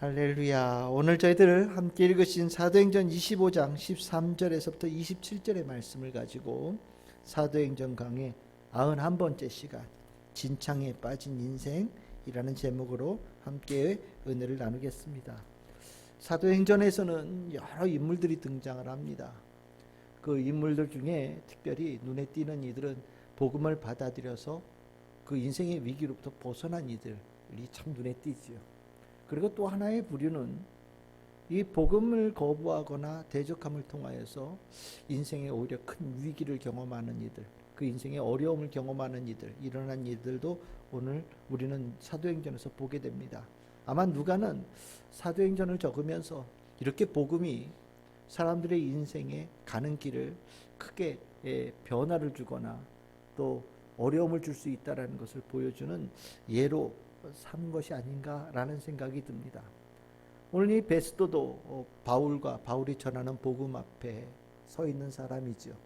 할렐루야. 오늘 저희들 함께 읽으신 사도행전 25장 13절에서부터 27절의 말씀을 가지고 사도행전 강의 91번째 시간 진창에 빠진 인생이라는 제목으로 함께 은혜를 나누겠습니다. 사도행전에서는 여러 인물들이 등장을 합니다. 그 인물들 중에 특별히 눈에 띄는 이들은 복음을 받아들여서 그 인생의 위기로부터 벗어난 이들이 참 눈에 띄지요. 그리고 또 하나의 부류는 이 복음을 거부하거나 대적함을 통하여서 인생에 오히려 큰 위기를 경험하는 이들, 그 인생의 어려움을 경험하는 이들, 일어난 이들도 오늘 우리는 사도행전에서 보게 됩니다. 아마 누가는 사도행전을 적으면서 이렇게 복음이 사람들의 인생에 가는 길을 크게 변화를 주거나 또 어려움을 줄 수 있다는 것을 보여주는 예로 삼은 것이 아닌가라는 생각이 듭니다. 오늘 이 베스도도 바울이 전하는 복음 앞에 서 있는 사람이죠.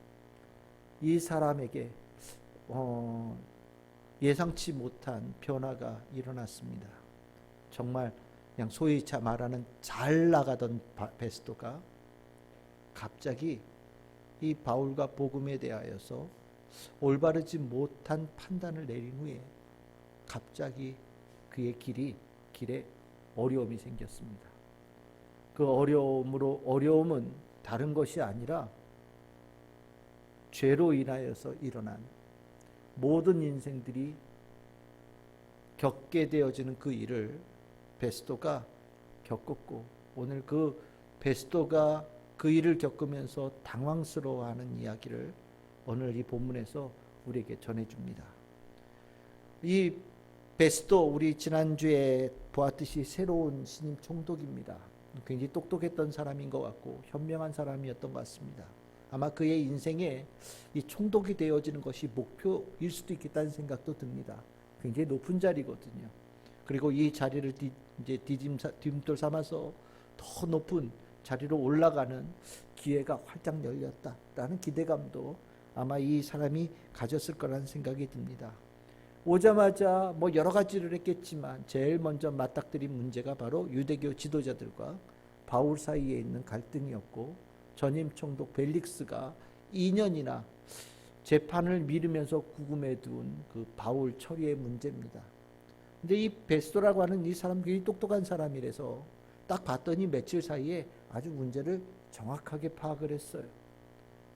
이 사람에게 예상치 못한 변화가 일어났습니다. 정말 그냥 소위 말하는 잘 나가던 베스도가 갑자기 이 바울과 복음에 대하여서 올바르지 못한 판단을 내린 후에 갑자기 그의 길에 어려움이 생겼습니다. 그 어려움은 다른 것이 아니라 죄로 인하여서 일어난 모든 인생들이 겪게 되어지는 그 일을 베스도가 겪었고, 오늘 그 베스도가 그 일을 겪으면서 당황스러워하는 이야기를 오늘 이 본문에서 우리에게 전해줍니다. 이 베스도, 우리 지난주에 보았듯이 새로운 신임 총독입니다. 굉장히 똑똑했던 사람인 것 같고 현명한 사람이었던 것 같습니다. 아마 그의 인생에 이 총독이 되어지는 것이 목표일 수도 있겠다는 생각도 듭니다. 굉장히 높은 자리거든요. 그리고 이 자리를 이제 뒤짐돌 삼아서 더 높은 자리로 올라가는 기회가 활짝 열렸다라는 기대감도 아마 이 사람이 가졌을 거라는 생각이 듭니다. 오자마자 여러 가지를 했겠지만 제일 먼저 맞닥뜨린 문제가 바로 유대교 지도자들과 바울 사이에 있는 갈등이었고, 전임 총독 벨릭스가 2년이나 재판을 미루면서 구금해 둔 그 바울 처리의 문제입니다. 근데 이 베스도라고 하는 이 사람 굉장히 똑똑한 사람이라서 딱 봤더니 며칠 사이에 아주 문제를 정확하게 파악을 했어요.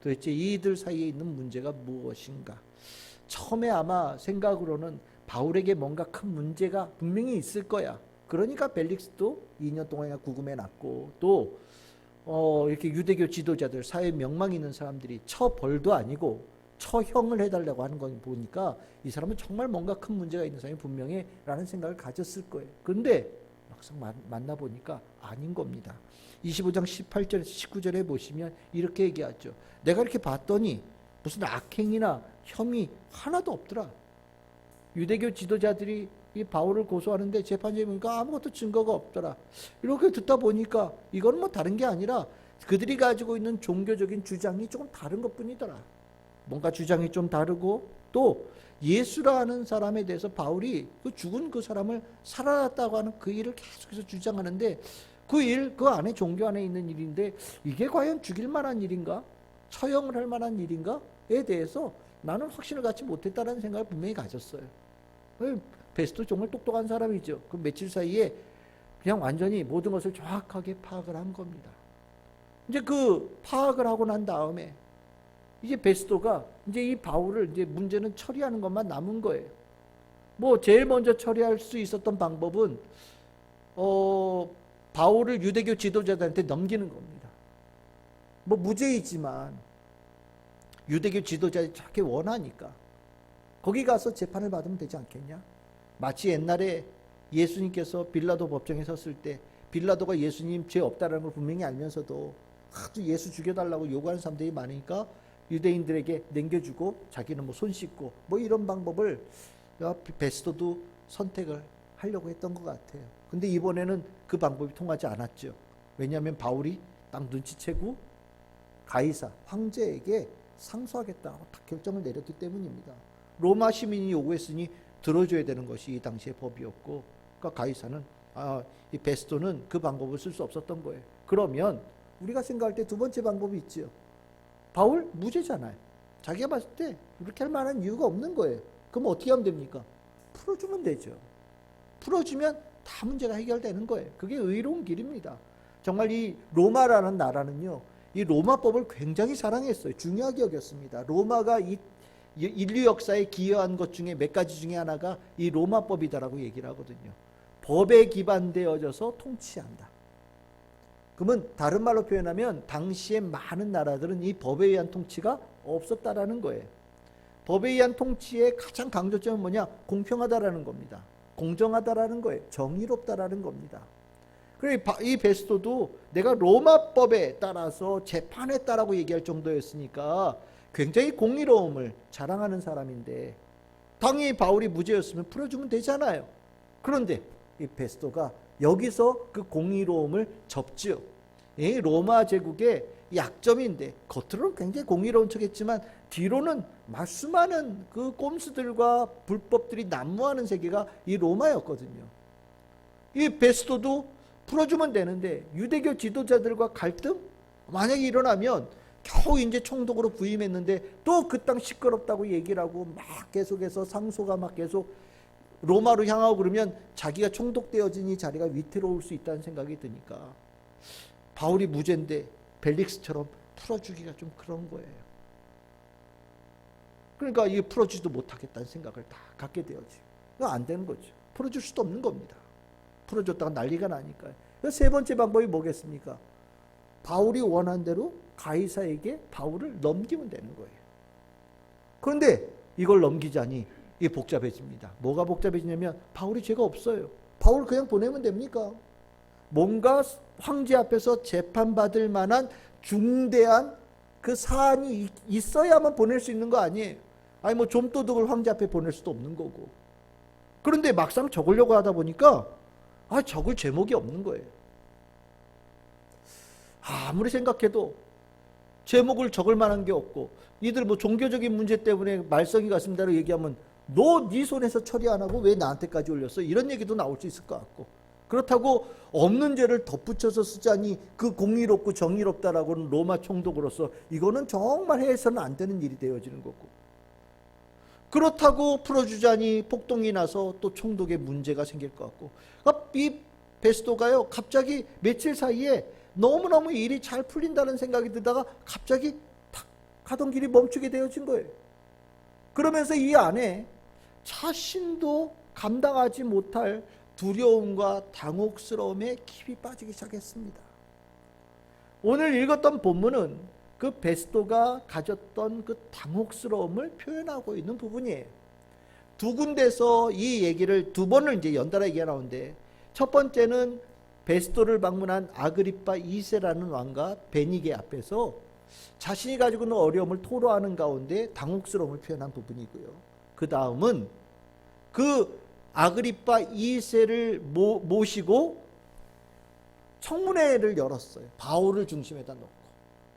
도대체 이들 사이에 있는 문제가 무엇인가? 처음에 아마 생각으로는 바울에게 뭔가 큰 문제가 분명히 있을 거야. 그러니까 벨릭스도 2년 동안이나 구금해 놨고, 또 이렇게 유대교 지도자들, 사회 명망 있는 사람들이 처벌도 아니고 처형을 해달라고 하는 거 보니까 이 사람은 정말 뭔가 큰 문제가 있는 사람이 분명해 라는 생각을 가졌을 거예요. 그런데 막상 만나보니까 아닌 겁니다. 25장 18절 19절에 보시면 이렇게 얘기하죠. 내가 이렇게 봤더니 무슨 악행이나 혐의 하나도 없더라. 유대교 지도자들이 이 바울을 고소하는데 재판장이 보니까 아무것도 증거가 없더라. 이렇게 듣다 보니까 이건 다른 게 아니라 그들이 가지고 있는 종교적인 주장이 조금 다른 것뿐이더라. 뭔가 주장이 좀 다르고, 또 예수라는 사람에 대해서 바울이 그 죽은 그 사람을 살아났다고 하는 그 일을 계속해서 주장하는데, 그 안에 종교 안에 있는 일인데 이게 과연 죽일 만한 일인가? 처형을 할 만한 일인가에 대해서 나는 확신을 갖지 못했다는 생각을 분명히 가졌어요. 베스도 정말 똑똑한 사람이죠. 그 며칠 사이에 그냥 완전히 모든 것을 정확하게 파악을 한 겁니다. 이제 그 파악을 하고 난 다음에 이제 베스도가 이제 이 바울을 이제 문제는 처리하는 것만 남은 거예요. 제일 먼저 처리할 수 있었던 방법은 바울을 유대교 지도자들한테 넘기는 겁니다. 무죄이지만 유대교 지도자들이 저렇게 원하니까 거기 가서 재판을 받으면 되지 않겠냐? 마치 옛날에 예수님께서 빌라도 법정에 섰을 때 빌라도가 예수님 죄 없다는 걸 분명히 알면서도 아주 예수 죽여달라고 요구하는 사람들이 많으니까 유대인들에게 남겨주고 자기는 손 씻고 이런 방법을 베스도도 선택을 하려고 했던 것 같아요. 근데 이번에는 그 방법이 통하지 않았죠. 왜냐하면 바울이 딱 눈치채고 가이사 황제에게 상소하겠다고 딱 결정을 내렸기 때문입니다. 로마 시민이 요구했으니 들어줘야 되는 것이 이 당시의 법이었고, 그러니까 가이사는 이 베스토는 그 방법을 쓸 수 없었던 거예요. 그러면 우리가 생각할 때 두 번째 방법이 있죠. 바울 무죄잖아요. 자기가 봤을 때 이렇게 할 만한 이유가 없는 거예요. 그럼 어떻게 하면 됩니까? 풀어주면 되죠. 풀어주면 다 문제가 해결되는 거예요. 그게 의로운 길입니다. 정말 이 로마라는 나라는요, 이 로마법을 굉장히 사랑했어요. 중요하게 여겼습니다. 로마가 이 인류 역사에 기여한 것 중에 몇 가지 중에 하나가 이 로마법이다라고 얘기를 하거든요. 법에 기반되어져서 통치한다. 그러면 다른 말로 표현하면 당시에 많은 나라들은 이 법에 의한 통치가 없었다라는 거예요. 법에 의한 통치의 가장 강조점은 뭐냐? 공평하다라는 겁니다. 공정하다라는 거예요. 정의롭다라는 겁니다. 그리고 이 베스토도 내가 로마법에 따라서 재판했다라고 얘기할 정도였으니까 굉장히 공의로움을 자랑하는 사람인데, 당연히 바울이 무죄였으면 풀어주면 되잖아요. 그런데 이 베스토가 여기서 그 공의로움을 접지요. 이 로마 제국의 약점인데, 겉으로는 굉장히 공의로운 척했지만 뒤로는 수많은 그 꼼수들과 불법들이 난무하는 세계가 이 로마였거든요. 이 베스토도 풀어주면 되는데 유대교 지도자들과 갈등 만약에 일어나면 겨우 이제 총독으로 부임했는데 또 그 땅 시끄럽다고 얘기를 하고 막 계속해서 상소가 막 계속 로마로 향하고 그러면 자기가 총독되어진 이 자리가 위태로울 수 있다는 생각이 드니까 바울이 무죄인데 벨릭스처럼 풀어주기가 좀 그런 거예요. 그러니까 이 풀어주지도 못하겠다는 생각을 다 갖게 되어지. 이거 안 되는 거죠. 풀어줄 수도 없는 겁니다. 풀어줬다가 난리가 나니까요. 세 번째 방법이 뭐겠습니까? 바울이 원한 대로 가이사에게 바울을 넘기면 되는 거예요. 그런데 이걸 넘기자니 이게 복잡해집니다. 뭐가 복잡해지냐면 바울이 죄가 없어요. 바울 그냥 보내면 됩니까? 뭔가 황제 앞에서 재판받을 만한 중대한 그 사안이 있어야만 보낼 수 있는 거 아니에요. 아니 뭐 좀도둑을 황제 앞에 보낼 수도 없는 거고. 그런데 막상 적으려고 하다 보니까 적을 제목이 없는 거예요. 아무리 생각해도 제목을 적을 만한 게 없고, 이들 뭐 종교적인 문제 때문에 말썽이 갔습니다라고 얘기하면 너 네 손에서 처리 안 하고 왜 나한테까지 올렸어? 이런 얘기도 나올 수 있을 것 같고, 그렇다고 없는 죄를 덧붙여서 쓰자니 그 공의롭고 정의롭다라고는 로마 총독으로서 이거는 정말 해서는 안 되는 일이 되어지는 거고, 그렇다고 풀어주자니 폭동이 나서 또 총독에 문제가 생길 것 같고, 그러니까 이 베스토가요 갑자기 며칠 사이에 너무너무 일이 잘 풀린다는 생각이 들다가 갑자기 탁 가던 길이 멈추게 되어진 거예요. 그러면서 이 안에 자신도 감당하지 못할 두려움과 당혹스러움에 깊이 빠지기 시작했습니다. 오늘 읽었던 본문은 그 베스토가 가졌던 그 당혹스러움을 표현하고 있는 부분이에요. 두 군데서 이 얘기를 두 번을 이제 연달아 얘기가 나오는데, 첫 번째는 베스토를 방문한 아그리파 2세라는 왕과 베니게 앞에서 자신이 가지고 있는 어려움을 토로하는 가운데 당혹스러움을 표현한 부분이고요. 그 다음은 그 아그리파 2세를 모시고 청문회를 열었어요. 바울을 중심에다 놓고.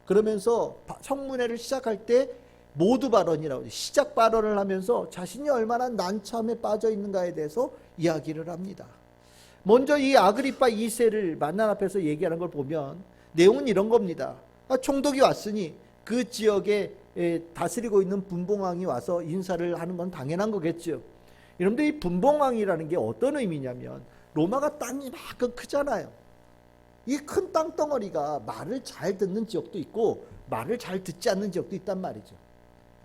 그러면서 청문회를 시작할 때 모두 발언이라고, 시작 발언을 하면서 자신이 얼마나 난처함에 빠져 있는가에 대해서 이야기를 합니다. 먼저 이 아그리파 2세를 만난 앞에서 얘기하는 걸 보면 내용은 이런 겁니다. 총독이 왔으니 그 지역에 다스리고 있는 분봉왕이 와서 인사를 하는 건 당연한 거겠죠. 여러분들 이 분봉왕이라는 게 어떤 의미냐면, 로마가 땅이 이만큼 크잖아요. 이 큰 땅덩어리가 말을 잘 듣는 지역도 있고 말을 잘 듣지 않는 지역도 있단 말이죠.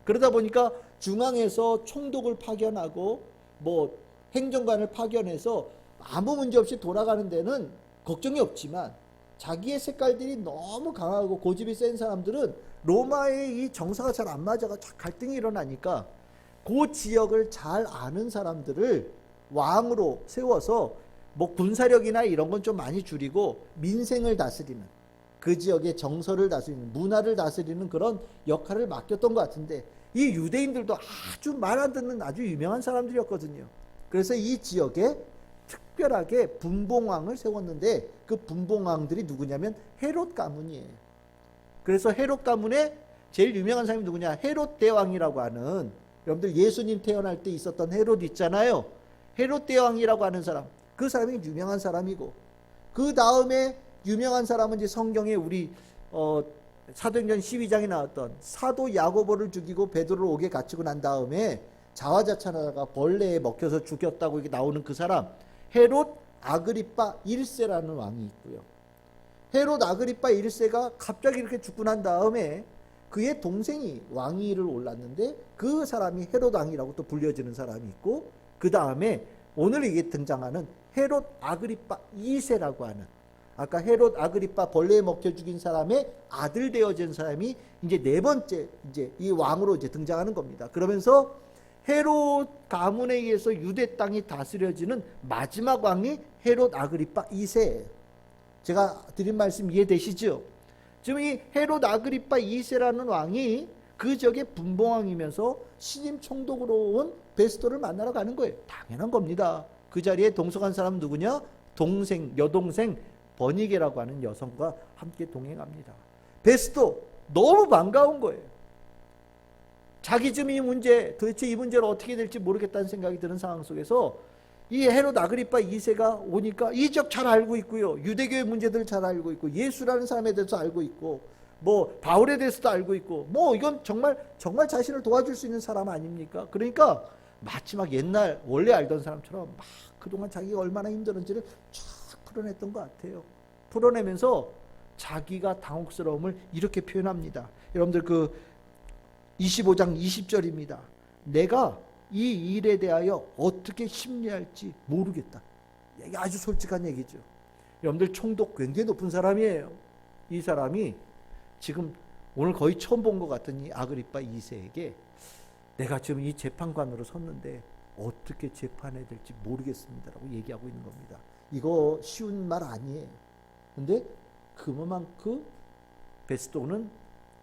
그러다 보니까 중앙에서 총독을 파견하고 뭐 행정관을 파견해서 아무 문제 없이 돌아가는 데는 걱정이 없지만, 자기의 색깔들이 너무 강하고 고집이 센 사람들은 로마의 이 정서가 잘 안 맞아가 갈등이 일어나니까 그 지역을 잘 아는 사람들을 왕으로 세워서 뭐 군사력이나 이런 건 좀 많이 줄이고 민생을 다스리는, 그 지역의 정서를 다스리는, 문화를 다스리는 그런 역할을 맡겼던 것 같은데, 이 유대인들도 아주 말 안 듣는 아주 유명한 사람들이었거든요. 그래서 이 지역에 특별하게 분봉왕을 세웠는데, 그 분봉왕들이 누구냐면 헤롯 가문이에요. 그래서 헤롯 가문의 제일 유명한 사람이 누구냐? 헤롯 대왕이라고 하는, 여러분들 예수님 태어날 때 있었던 헤롯 있잖아요. 헤롯 대왕이라고 하는 사람, 그 사람이 유명한 사람이고, 그 다음에 유명한 사람은 이제 성경에 우리 사도행전 12장에 나왔던 사도 야고보를 죽이고 베드로를 옥에 갇히고 난 다음에 자화자찬하다가 벌레에 먹혀서 죽였다고 이렇게 나오는 그 사람, 헤롯 아그리파 1세라는 왕이 있고요. 헤롯 아그리파 1세가 갑자기 이렇게 죽고 난 다음에 그의 동생이 왕위를 올랐는데 그 사람이 헤롯 왕이라고 또 불려지는 사람이 있고, 그 다음에 오늘 이게 등장하는 헤롯 아그리파 2세라고 하는, 아까 헤롯 아그리파 벌레에 먹혀 죽인 사람의 아들 되어진 사람이 이제 네 번째 이제 이 왕으로 이제 등장하는 겁니다. 그러면서 헤롯 가문에 의해서 유대 땅이 다스려지는 마지막 왕이 헤롯 아그리파 2세예요. 제가 드린 말씀 이해되시죠? 지금 이 헤롯 아그리파 2세라는 왕이 그 지역의 분봉왕이면서 신임 총독으로 온 베스토를 만나러 가는 거예요. 당연한 겁니다. 그 자리에 동석한 사람은 누구냐? 여동생 버니게라고 하는 여성과 함께 동행합니다. 베스토 너무 반가운 거예요. 자기 좀 이 문제, 도대체 이 문제를 어떻게 될지 모르겠다는 생각이 드는 상황 속에서 이 헤롯 아그리파 2세가 오니까 이 지역 잘 알고 있고요. 유대교의 문제들을 잘 알고 있고, 예수라는 사람에 대해서 알고 있고, 뭐 바울에 대해서도 알고 있고, 뭐 이건 정말 자신을 도와줄 수 있는 사람 아닙니까? 그러니까 마치 막 옛날 원래 알던 사람처럼 막 그동안 자기가 얼마나 힘들었는지를 쫙 풀어냈던 것 같아요. 풀어내면서 자기가 당혹스러움을 이렇게 표현합니다. 여러분들 그 25장 20절입니다. 내가 이 일에 대하여 어떻게 심리할지 모르겠다. 이게 아주 솔직한 얘기죠. 여러분들 총독 굉장히 높은 사람이에요. 이 사람이 지금 오늘 거의 처음 본 것 같은 이 아그리파 2세에게 내가 지금 이 재판관으로 섰는데 어떻게 재판해야 될지 모르겠습니다라고 얘기하고 있는 겁니다. 이거 쉬운 말 아니에요. 근데 그만큼 베스토는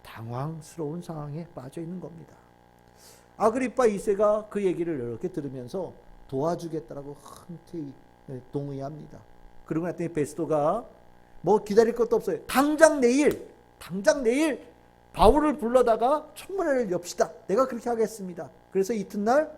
당황스러운 상황에 빠져 있는 겁니다. 아그리파 2세가 그 얘기를 이렇게 들으면서 도와주겠다라고 흔쾌히 동의합니다. 그러고 났더니 베스토가 뭐 기다릴 것도 없어요. 당장 내일 바울을 불러다가 청문회를 엽시다. 내가 그렇게 하겠습니다. 그래서 이튿날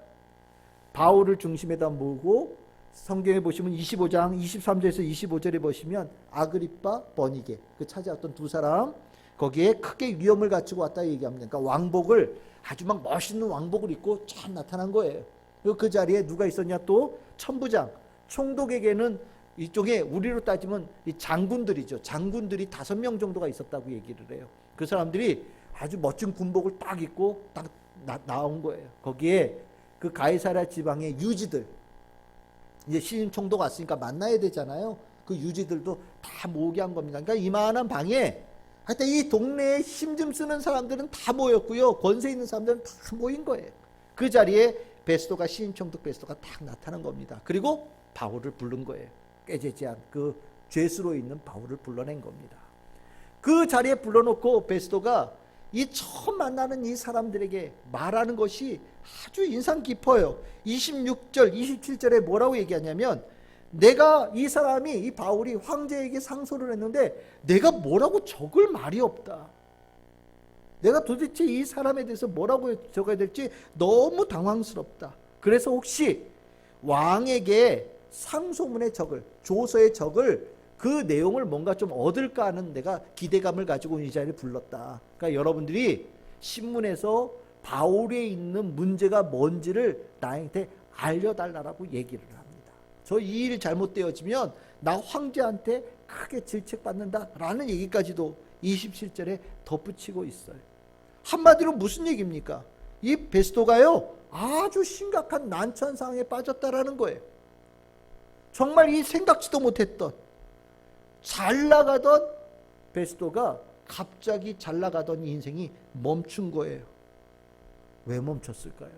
바울을 중심에다 모으고, 성경에 보시면 25장 23절에서 25절에 보시면 아그리파 버니게 그 찾아왔던 두 사람, 거기에 크게 위험을 갖추고 왔다 얘기합니다. 그러니까 왕복을 아주 막 멋있는 왕복을 입고 참 나타난 거예요. 그리고 그 자리에 누가 있었냐? 또 천부장, 총독에게는 이쪽에 우리로 따지면 이 장군들이죠. 장군들이 5명 정도가 있었다고 얘기를 해요. 그 사람들이 아주 멋진 군복을 딱 입고 딱 나온 거예요. 거기에 그 가이사랴 지방의 유지들, 이제 신임 총독 왔으니까 만나야 되잖아요. 그 유지들도 다 모으게 한 겁니다. 그러니까 이만한 방에 하여튼 이 동네에 힘 좀 쓰는 사람들은 다 모였고요. 권세 있는 사람들은 다 모인 거예요. 그 자리에 베스토가, 신임 총독 베스토가 딱 나타난 겁니다. 그리고 바울을 부른 거예요. 꾀죄죄한 그 죄수로 있는 바울을 불러낸 겁니다. 그 자리에 불러놓고 베스토가 이 처음 만나는 이 사람들에게 말하는 것이 아주 인상 깊어요. 26절, 27절에 뭐라고 얘기하냐면, 내가 이 사람이, 이 바울이 황제에게 상소를 했는데 내가 뭐라고 적을 말이 없다. 내가 도대체 이 사람에 대해서 뭐라고 적어야 될지 너무 당황스럽다. 그래서 혹시 왕에게 상소문의 적을, 조서의 적을, 그 내용을 뭔가 좀 얻을까 하는 내가 기대감을 가지고 이 자리에 불렀다. 그러니까 여러분들이 신문에서 바울에 있는 문제가 뭔지를 나한테 알려달라고 얘기를 합니다. 저 이 일 잘못되어지면 나 황제한테 크게 질책받는다라는 얘기까지도 27절에 덧붙이고 있어요. 한마디로 무슨 얘기입니까? 이 베스토가요 아주 심각한 난처한 상황에 빠졌다라는 거예요. 정말 이 생각지도 못했던, 잘 나가던 베스토가 갑자기 잘 나가던 인생이 멈춘 거예요. 왜 멈췄을까요?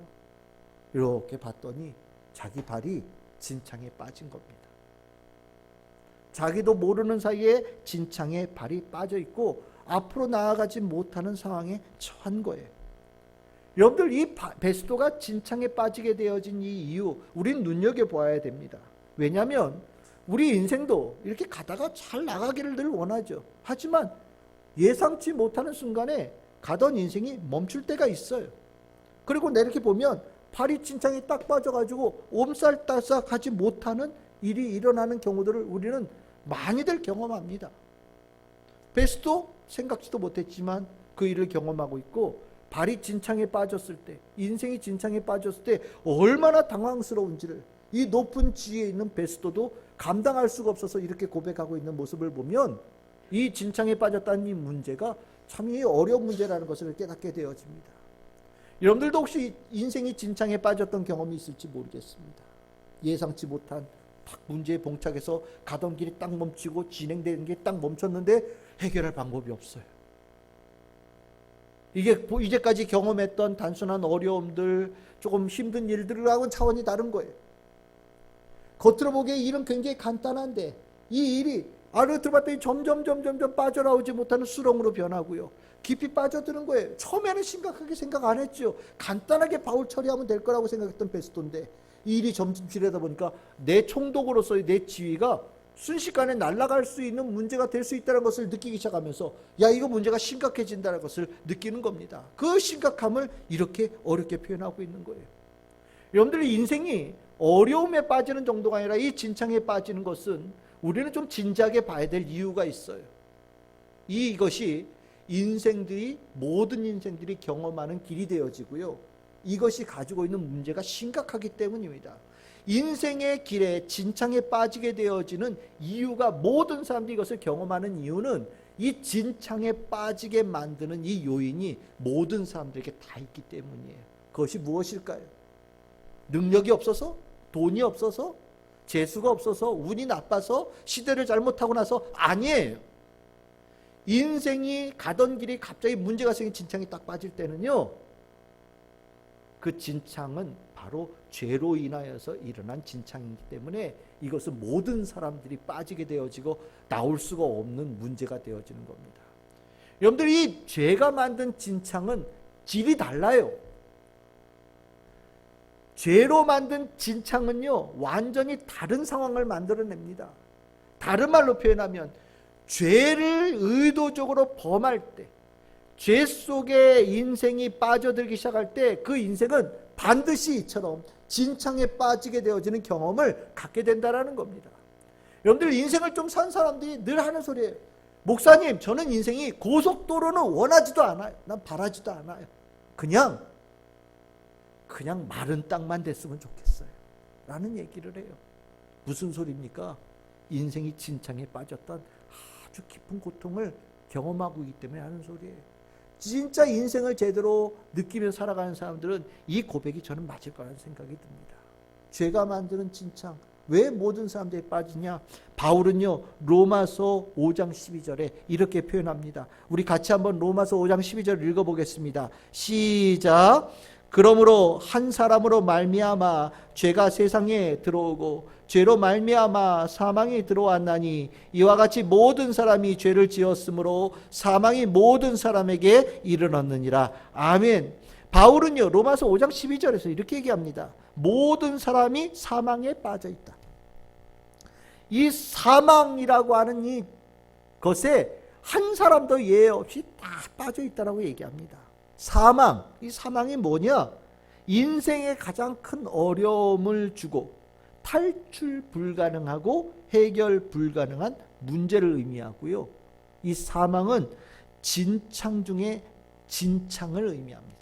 이렇게 봤더니 자기 발이 진창에 빠진 겁니다. 자기도 모르는 사이에 진창에 발이 빠져 있고 앞으로 나아가지 못하는 상황에 처한 거예요. 여러분들, 이 베스토가 진창에 빠지게 되어진 이 이유, 우린 눈여겨봐야 됩니다. 왜냐하면 우리 인생도 이렇게 가다가 잘 나가기를 늘 원하죠. 하지만 예상치 못하는 순간에 가던 인생이 멈출 때가 있어요. 그리고 내 이렇게 보면 발이 진창에 딱 빠져가지고 옴살따싹하지 못하는 일이 일어나는 경우들을 우리는 많이들 경험합니다. 베스도 생각지도 못했지만 그 일을 경험하고 있고, 발이 진창에 빠졌을 때, 인생이 진창에 빠졌을 때 얼마나 당황스러운지를 이 높은 지위에 있는 베스도도 감당할 수가 없어서 이렇게 고백하고 있는 모습을 보면, 이 진창에 빠졌다는 이 문제가 참 이 어려운 문제라는 것을 깨닫게 되어집니다. 여러분들도 혹시 인생이 진창에 빠졌던 경험이 있을지 모르겠습니다. 예상치 못한 딱 문제에 봉착해서 가던 길이 딱 멈추고 진행되는 게 딱 멈췄는데 해결할 방법이 없어요. 이게 이제까지 경험했던 단순한 어려움들, 조금 힘든 일들하고는 차원이 다른 거예요. 겉으로 보기에 일은 굉장히 간단한데 이 일이 아래로 들어봤더니 점점 빠져나오지 못하는 수렁으로 변하고요. 깊이 빠져드는 거예요. 처음에는 심각하게 생각 안 했죠. 간단하게 바울 처리하면 될 거라고 생각했던 베스도인데 이 일이 점점 지르다 보니까 내 총독으로서의 내 지위가 순식간에 날아갈 수 있는 문제가 될 수 있다는 것을 느끼기 시작하면서, 야, 이거 문제가 심각해진다는 것을 느끼는 겁니다. 그 심각함을 이렇게 어렵게 표현하고 있는 거예요. 여러분들의 인생이 어려움에 빠지는 정도가 아니라 이 진창에 빠지는 것은 우리는 좀 진지하게 봐야 될 이유가 있어요. 이것이 모든 인생들이 경험하는 길이 되어지고요, 이것이 가지고 있는 문제가 심각하기 때문입니다. 인생의 길에 진창에 빠지게 되어지는 이유가, 모든 사람들이 이것을 경험하는 이유는 이 진창에 빠지게 만드는 이 요인이 모든 사람들에게 다 있기 때문이에요. 그것이 무엇일까요? 능력이 없어서? 돈이 없어서? 재수가 없어서? 운이 나빠서? 시대를 잘못하고 나서? 아니에요. 인생이 가던 길이 갑자기 문제가 생긴 진창에 딱 빠질 때는요, 그 진창은 바로 죄로 인하여서 일어난 진창이기 때문에 이것은 모든 사람들이 빠지게 되어지고 나올 수가 없는 문제가 되어지는 겁니다. 여러분들, 이 죄가 만든 진창은 질이 달라요. 죄로 만든 진창은요, 완전히 다른 상황을 만들어냅니다. 다른 말로 표현하면, 죄를 의도적으로 범할 때, 죄 속에 인생이 빠져들기 시작할 때 그 인생은 반드시 이처럼 진창에 빠지게 되어지는 경험을 갖게 된다는 겁니다. 여러분들, 인생을 좀 산 사람들이 늘 하는 소리예요. 목사님, 저는 인생이 고속도로는 원하지도 않아요. 난 바라지도 않아요. 그냥 마른 땅만 됐으면 좋겠어요. 라는 얘기를 해요. 무슨 소리입니까? 인생이 진창에 빠졌던 아주 깊은 고통을 경험하고 있기 때문에 하는 소리예요. 진짜 인생을 제대로 느끼며 살아가는 사람들은 이 고백이 저는 맞을 거라는 생각이 듭니다. 죄가 만드는 진창, 왜 모든 사람들이 빠지냐? 바울은요, 로마서 5장 12절에 이렇게 표현합니다. 우리 같이 한번 로마서 5장 12절 읽어보겠습니다. 시작. 그러므로 한 사람으로 말미암아 죄가 세상에 들어오고 죄로 말미암아 사망이 들어왔나니 이와 같이 모든 사람이 죄를 지었으므로 사망이 모든 사람에게 이르렀느니라. 아멘. 바울은요, 로마서 5장 12절에서 이렇게 얘기합니다. 모든 사람이 사망에 빠져 있다. 이 사망이라고 하는 이 것에 한 사람도 예외 없이 다 빠져 있다라고 얘기합니다. 사망, 이 사망이 뭐냐? 인생의 가장 큰 어려움을 주고 탈출 불가능하고 해결 불가능한 문제를 의미하고요, 이 사망은 진창 중에 진창을 의미합니다.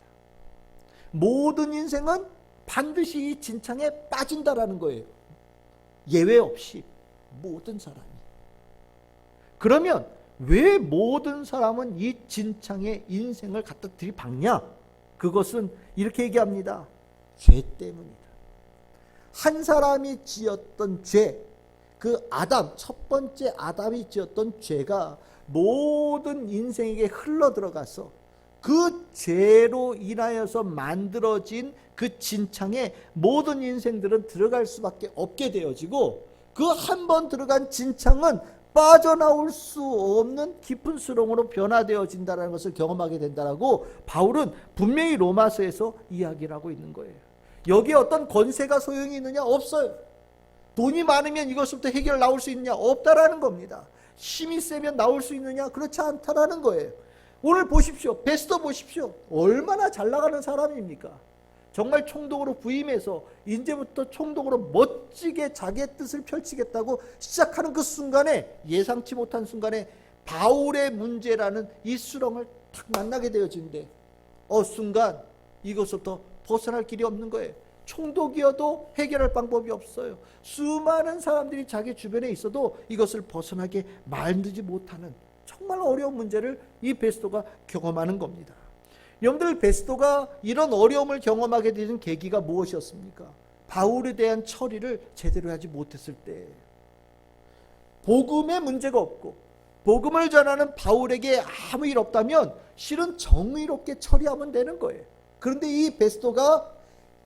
모든 인생은 반드시 이 진창에 빠진다라는 거예요. 예외 없이 모든 사람이. 그러면 왜 모든 사람은 이 진창에 인생을 갖다 들이박냐? 그것은 이렇게 얘기합니다. 죄 때문이다. 한 사람이 지었던 죄, 그 아담, 첫 번째 아담이 지었던 죄가 모든 인생에게 흘러 들어가서 그 죄로 인하여서 만들어진 그 진창에 모든 인생들은 들어갈 수밖에 없게 되어지고, 그 한 번 들어간 진창은 빠져나올 수 없는 깊은 수렁으로 변화되어진다는 것을 경험하게 된다라고 바울은 분명히 로마서에서 이야기를 하고 있는 거예요. 여기에 어떤 권세가 소용이 있느냐? 없어요. 돈이 많으면 이것부터 해결 나올 수 있느냐? 없다라는 겁니다. 힘이 세면 나올 수 있느냐? 그렇지 않다라는 거예요. 오늘 보십시오. 베스도 보십시오. 얼마나 잘 나가는 사람입니까? 정말 총독으로 부임해서 이제부터 총독으로 멋지게 자기의 뜻을 펼치겠다고 시작하는 그 순간에, 예상치 못한 순간에 바울의 문제라는 이 수렁을 탁 만나게 되어지는데 순간 이것부터 벗어날 길이 없는 거예요. 총독이어도 해결할 방법이 없어요. 수많은 사람들이 자기 주변에 있어도 이것을 벗어나게 만들지 못하는 정말 어려운 문제를 이 베스도가 경험하는 겁니다. 여러분들, 베스도가 이런 어려움을 경험하게 되는 계기가 무엇이었습니까? 바울에 대한 처리를 제대로 하지 못했을 때, 복음에 문제가 없고 복음을 전하는 바울에게 아무 일 없다면 실은 정의롭게 처리하면 되는 거예요. 그런데 이 베스도가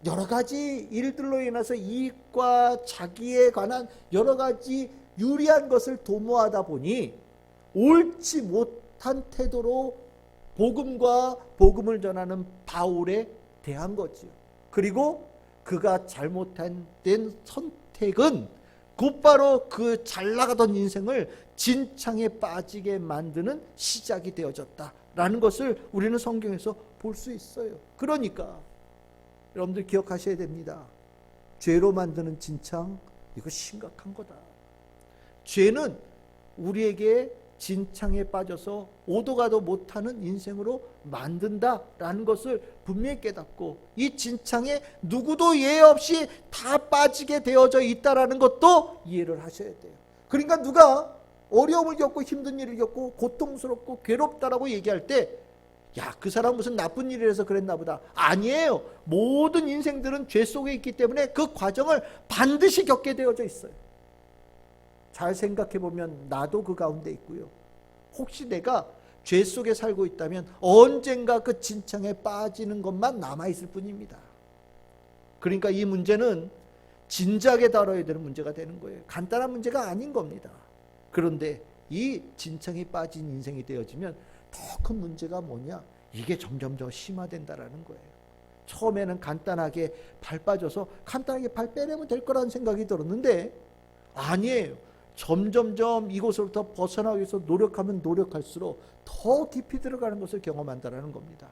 여러 가지 일들로 인해서 이익과 자기에 관한 여러 가지 유리한 것을 도모하다 보니 옳지 못한 태도로 복음과 복음을 전하는 바울에 대한 거지요. 그리고 그가 잘못된 선택은 곧바로 그 잘나가던 인생을 진창에 빠지게 만드는 시작이 되어졌다라는 것을 우리는 성경에서 볼 수 있어요. 그러니까 여러분들 기억하셔야 됩니다. 죄로 만드는 진창, 이거 심각한 거다. 죄는 우리에게 진창에 빠져서 오도 가도 못하는 인생으로 만든다라는 것을 분명히 깨닫고, 이 진창에 누구도 예외 없이 다 빠지게 되어져 있다라는 것도 이해를 하셔야 돼요. 그러니까 누가 어려움을 겪고 힘든 일을 겪고 고통스럽고 괴롭다라고 얘기할 때, 야, 그 사람 무슨 나쁜 일을 해서 그랬나 보다. 아니에요. 모든 인생들은 죄 속에 있기 때문에 그 과정을 반드시 겪게 되어져 있어요. 잘 생각해 보면 나도 그 가운데 있고요. 혹시 내가 죄 속에 살고 있다면 언젠가 그 진창에 빠지는 것만 남아있을 뿐입니다. 그러니까 이 문제는 진지하게 다뤄야 되는 문제가 되는 거예요. 간단한 문제가 아닌 겁니다. 그런데 이 진창에 빠진 인생이 되어지면 더 큰 문제가 뭐냐? 이게 점점 더 심화된다라는 거예요. 처음에는 간단하게 발 빠져서 간단하게 발 빼내면 될 거라는 생각이 들었는데 아니에요. 점점점 이곳으로부터 벗어나기 위해서 노력하면 노력할수록 더 깊이 들어가는 것을 경험한다는 겁니다.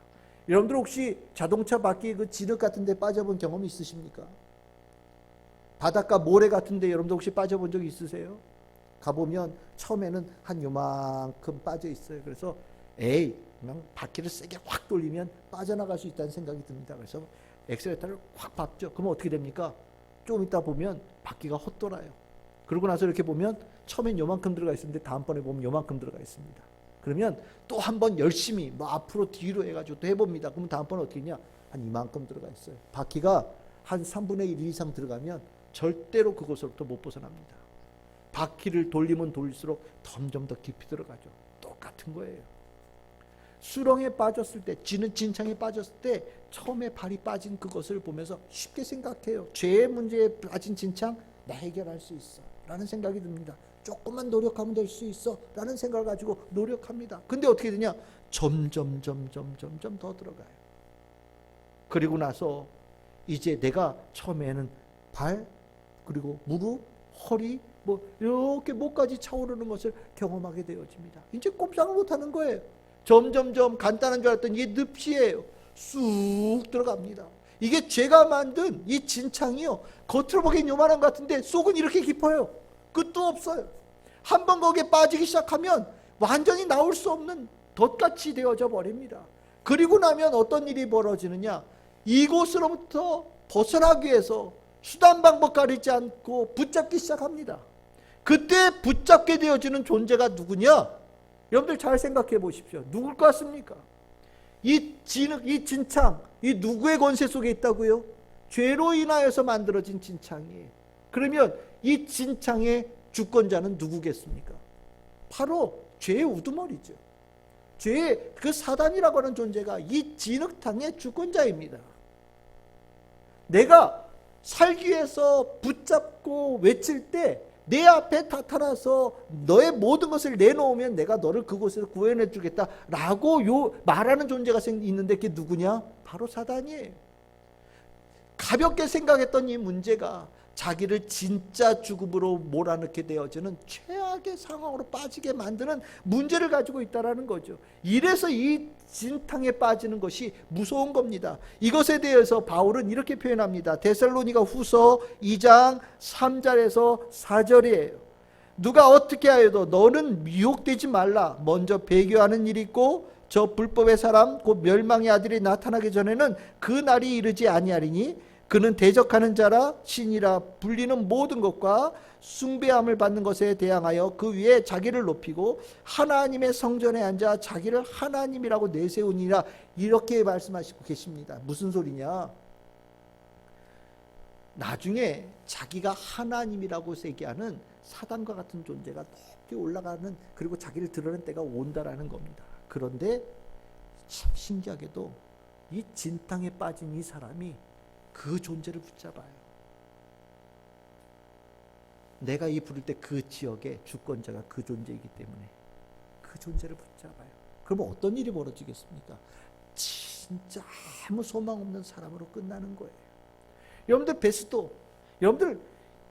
여러분들 혹시 자동차 바퀴 그 진흙 같은 데 빠져본 경험이 있으십니까? 바닷가 모래 같은 데 여러분들 혹시 빠져본 적 있으세요? 가보면 처음에는 한 요만큼 빠져 있어요. 그래서 그냥 바퀴를 세게 확 돌리면 빠져나갈 수 있다는 생각이 듭니다. 그래서 엑셀레이터를 확 밟죠. 그러면 어떻게 됩니까? 좀 이따 보면 바퀴가 헛돌아요. 그러고 나서 이렇게 보면 처음엔 요만큼 들어가 있었는데 다음번에 보면 요만큼 들어가 있습니다. 그러면 또 한 번 열심히 앞으로 뒤로 해가지고 또 해봅니다. 그러면 다음번에 어떻게 했냐? 한 이만큼 들어가 있어요. 바퀴가 한 3분의 1 이상 들어가면 절대로 그곳으로부터 못 벗어납니다. 바퀴를 돌리면 돌릴수록 점점 더 깊이 들어가죠. 똑같은 거예요. 수렁에 빠졌을 때, 진창에 빠졌을 때 처음에 발이 빠진 그것을 보면서 쉽게 생각해요. 죄의 문제에 빠진 진창 나 해결할 수 있어 라는 생각이 듭니다. 조금만 노력하면 될 수 있어 라는 생각을 가지고 노력합니다. 근데 어떻게 되냐? 점점 더 들어가요. 그리고 나서 이제 내가 처음에는 발, 그리고 무릎, 허리, 이렇게 목까지 차오르는 것을 경험하게 되어집니다. 이제 꼼짝을 못하는 거예요. 점점점 간단한 줄 알았더니 이게 늪이에요. 쑥 들어갑니다. 이게 죄가 만든 이 진창이요, 겉으로 보기엔 요만한 것 같은데 속은 이렇게 깊어요. 끝도 없어요. 한번 거기에 빠지기 시작하면 완전히 나올 수 없는 덫같이 되어져 버립니다. 그리고 나면 어떤 일이 벌어지느냐? 이곳으로부터 벗어나기 위해서 수단 방법 가리지 않고 붙잡기 시작합니다. 그때 붙잡게 되어지는 존재가 누구냐? 여러분들 잘 생각해 보십시오. 누굴 것 같습니까? 이 진흙, 이 진창, 이 누구의 권세 속에 있다고요? 죄로 인하여서 만들어진 진창이에요. 그러면 이 진창의 주권자는 누구겠습니까? 바로 죄의 우두머리죠. 죄의 그 사단이라고 하는 존재가 이 진흙탕의 주권자입니다. 내가 살기 위해서 붙잡고 외칠 때 내 앞에 나타나서 너의 모든 것을 내놓으면 내가 너를 그곳에서 구해내 주겠다라고 말하는 존재가 있는데 그게 누구냐? 바로 사단이에요. 가볍게 생각했던 이 문제가 자기를 진짜 죽음으로 몰아넣게 되어지는 최악의 상황으로 빠지게 만드는 문제를 가지고 있다는 거죠. 이래서 이 진탕에 빠지는 것이 무서운 겁니다. 이것에 대해서 바울은 이렇게 표현합니다. 데살로니가 후서 2장 3절에서 4절이에요. 누가 어떻게 하여도 너는 미혹되지 말라. 먼저 배교하는 일이 있고 저 불법의 사람 곧 멸망의 아들이 나타나기 전에는 그 날이 이르지 아니하리니 그는 대적하는 자라 신이라 불리는 모든 것과 숭배함을 받는 것에 대항하여 그 위에 자기를 높이고 하나님의 성전에 앉아 자기를 하나님이라고 내세우니라. 이렇게 말씀하시고 계십니다. 무슨 소리냐? 나중에 자기가 하나님이라고 세계하는 사단과 같은 존재가 높게 올라가는, 그리고 자기를 드러낸 때가 온다라는 겁니다. 그런데 참 신기하게도 이 진탕에 빠진 이 사람이 그 존재를 붙잡아요. 내가 이 부를 때 그 지역의 주권자가 그 존재이기 때문에 그 존재를 붙잡아요. 그러면 어떤 일이 벌어지겠습니까? 진짜 아무 소망 없는 사람으로 끝나는 거예요. 여러분들 베스도, 여러분들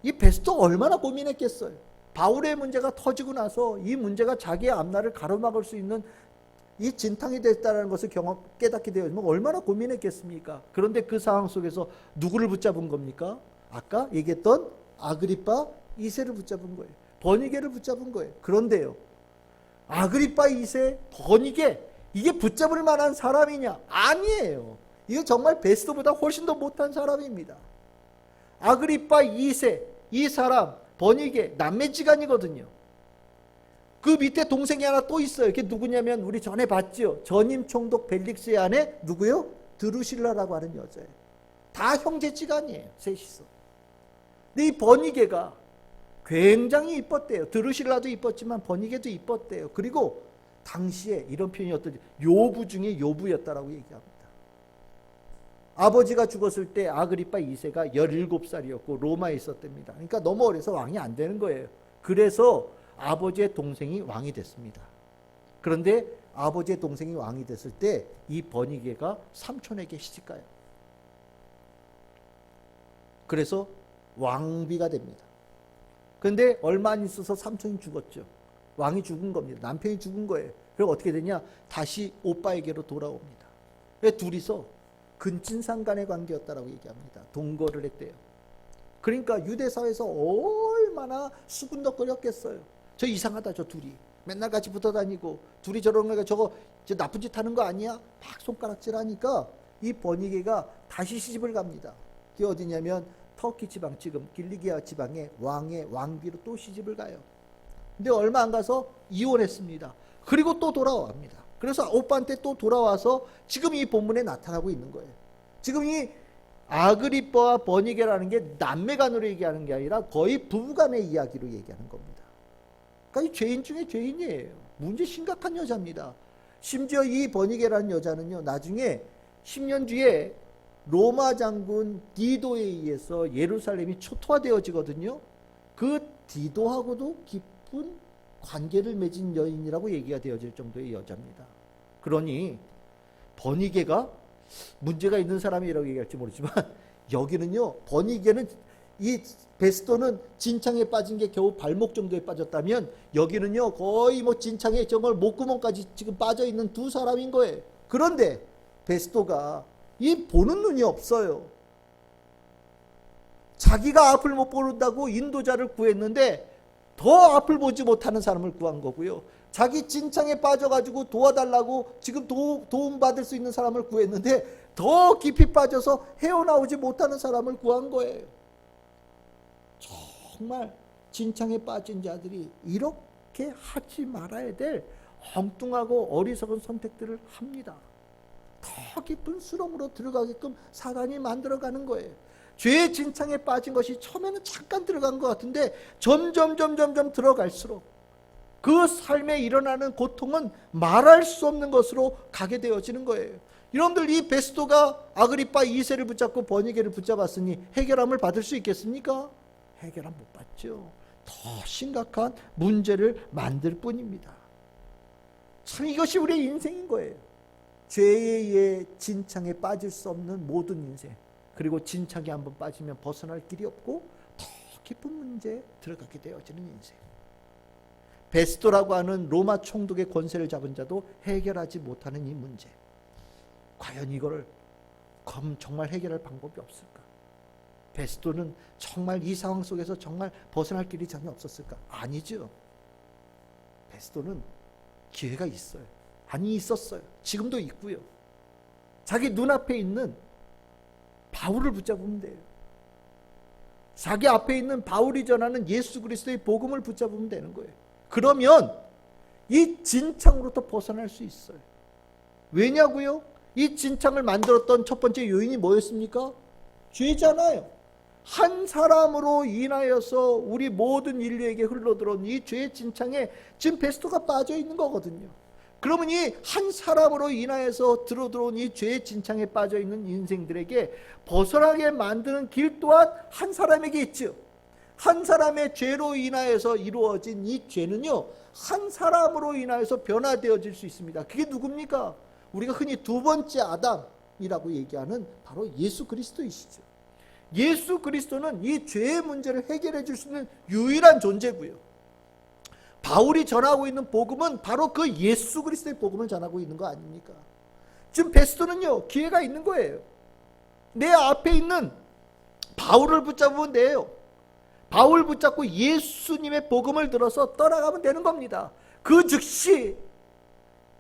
이 베스도 얼마나 고민했겠어요. 바울의 문제가 터지고 나서 이 문제가 자기의 앞날을 가로막을 수 있는 이 진탕이 됐다는 것을 깨닫게 되었지만 얼마나 고민했겠습니까? 그런데 그 상황 속에서 누구를 붙잡은 겁니까? 아까 얘기했던 아그리빠 2세를 붙잡은 거예요. 버니게를 붙잡은 거예요. 그런데요, 아그리빠 2세, 버니게, 이게 붙잡을 만한 사람이냐? 아니에요. 이거 정말 베스도보다 훨씬 더 못한 사람입니다. 아그리빠 2세, 이 사람 버니게 남매지간이거든요. 그 밑에 동생이 하나 또 있어요. 그게 누구냐면 우리 전에 봤죠. 전임 총독 벨릭스의 아내 누구요? 드루실라라고 하는 여자예요. 다 형제지간이에요. 셋이서. 근데 이 버니게가 굉장히 이뻤대요. 드루실라도 이뻤지만 버니게도 이뻤대요. 그리고 당시에 이런 표현이 어떤지 요부 중에 요부였다라고 얘기합니다. 아버지가 죽었을 때 아그리빠 2세가 17살이었고 로마에 있었답니다. 그러니까 너무 어려서 왕이 안 되는 거예요. 그래서 아버지의 동생이 왕이 됐습니다. 그런데 아버지의 동생이 왕이 됐을 때 이 버니게가 삼촌에게 시집가요. 그래서 왕비가 됩니다. 그런데 얼마 안 있어서 삼촌이 죽었죠. 왕이 죽은 겁니다. 남편이 죽은 거예요. 그리고 어떻게 되냐? 다시 오빠에게로 돌아옵니다. 둘이서 근친상간의 관계였다라고 얘기합니다. 동거를 했대요. 그러니까 유대 사회에서 얼마나 수군덕거렸겠어요. 저 이상하다, 저 둘이 맨날 같이 붙어 다니고 둘이 저런 거가 저거 나쁜 짓 하는 거 아니야? 막 손가락질하니까 이 버니게가 다시 시집을 갑니다. 그게 어디냐면 터키 지방, 지금 길리기아 지방의 왕의 왕비로 또 시집을 가요. 근데 얼마 안 가서 이혼했습니다. 그리고 또 돌아옵니다. 그래서 오빠한테 또 돌아와서 지금 이 본문에 나타나고 있는 거예요. 지금 이 아그리빠와 버니게라는 게 남매간으로 얘기하는 게 아니라 거의 부부간의 이야기로 얘기하는 겁니다. 그러니까 이 죄인 중에 죄인이에요. 문제 심각한 여자입니다. 심지어 이 버니게라는 여자는요, 나중에 10년 뒤에 로마 장군 디도에 의해서 예루살렘이 초토화되어지거든요. 그 디도하고도 깊은 관계를 맺은 여인이라고 얘기가 되어질 정도의 여자입니다. 그러니 버니게가 문제가 있는 사람이라고 얘기할지 모르지만 여기는요, 버니게는 이 베스도는 진창에 빠진 게 겨우 발목 정도에 빠졌다면 여기는요 거의 뭐 진창에 정말 목구멍까지 지금 빠져 있는 두 사람인 거예요. 그런데 베스도가 이 보는 눈이 없어요. 자기가 앞을 못 보는다고 인도자를 구했는데 더 앞을 보지 못하는 사람을 구한 거고요. 자기 진창에 빠져가지고 도와달라고 지금 도움받을 수 있는 사람을 구했는데 더 깊이 빠져서 헤어나오지 못하는 사람을 구한 거예요. 정말 진창에 빠진 자들이 이렇게 하지 말아야 될 엉뚱하고 어리석은 선택들을 합니다. 더 깊은 수렁으로 들어가게끔 사단이 만들어가는 거예요. 죄의 진창에 빠진 것이 처음에는 잠깐 들어간 것 같은데 점점 들어갈수록 그 삶에 일어나는 고통은 말할 수 없는 것으로 가게 되어지는 거예요. 여러분들, 이 베스도가 아그리빠 2세를 붙잡고 버니게를 붙잡았으니 해결함을 받을 수 있겠습니까? 해결함 못 받죠. 더 심각한 문제를 만들 뿐입니다. 참 이것이 우리의 인생인 거예요. 죄의 진창에 빠질 수 없는 모든 인생, 그리고 진창에 한번 빠지면 벗어날 길이 없고 더 깊은 문제에 들어가게 되어지는 인생. 베스토라고 하는 로마 총독의 권세를 잡은 자도 해결하지 못하는 이 문제. 과연 이거를 정말 해결할 방법이 없을까? 베스토는 정말 이 상황 속에서 정말 벗어날 길이 전혀 없었을까? 아니죠. 베스토는 기회가 있어요. 아니, 있었어요. 지금도 있고요. 자기 눈앞에 있는 바울을 붙잡으면 돼요. 자기 앞에 있는 바울이 전하는 예수 그리스도의 복음을 붙잡으면 되는 거예요. 그러면 이 진창으로부터 벗어날 수 있어요. 왜냐고요? 이 진창을 만들었던 첫 번째 요인이 뭐였습니까? 죄잖아요. 한 사람으로 인하여서 우리 모든 인류에게 흘러들어온 이 죄의 진창에 지금 베스토가 빠져 있는 거거든요. 그러면 이 한 사람으로 인하여서 들어온 이 죄의 진창에 빠져 있는 인생들에게 벗어나게 만드는 길 또한 한 사람에게 있죠. 한 사람의 죄로 인하여서 이루어진 이 죄는요, 한 사람으로 인하여서 변화되어질 수 있습니다. 그게 누굽니까? 우리가 흔히 두 번째 아담이라고 얘기하는 바로 예수 그리스도이시죠. 예수 그리스도는 이 죄의 문제를 해결해 줄 수 있는 유일한 존재고요. 바울이 전하고 있는 복음은 바로 그 예수 그리스도의 복음을 전하고 있는 거 아닙니까? 지금 베스토는요, 기회가 있는 거예요. 내 앞에 있는 바울을 붙잡으면 돼요. 바울 붙잡고 예수님의 복음을 들어서 떠나가면 되는 겁니다. 그 즉시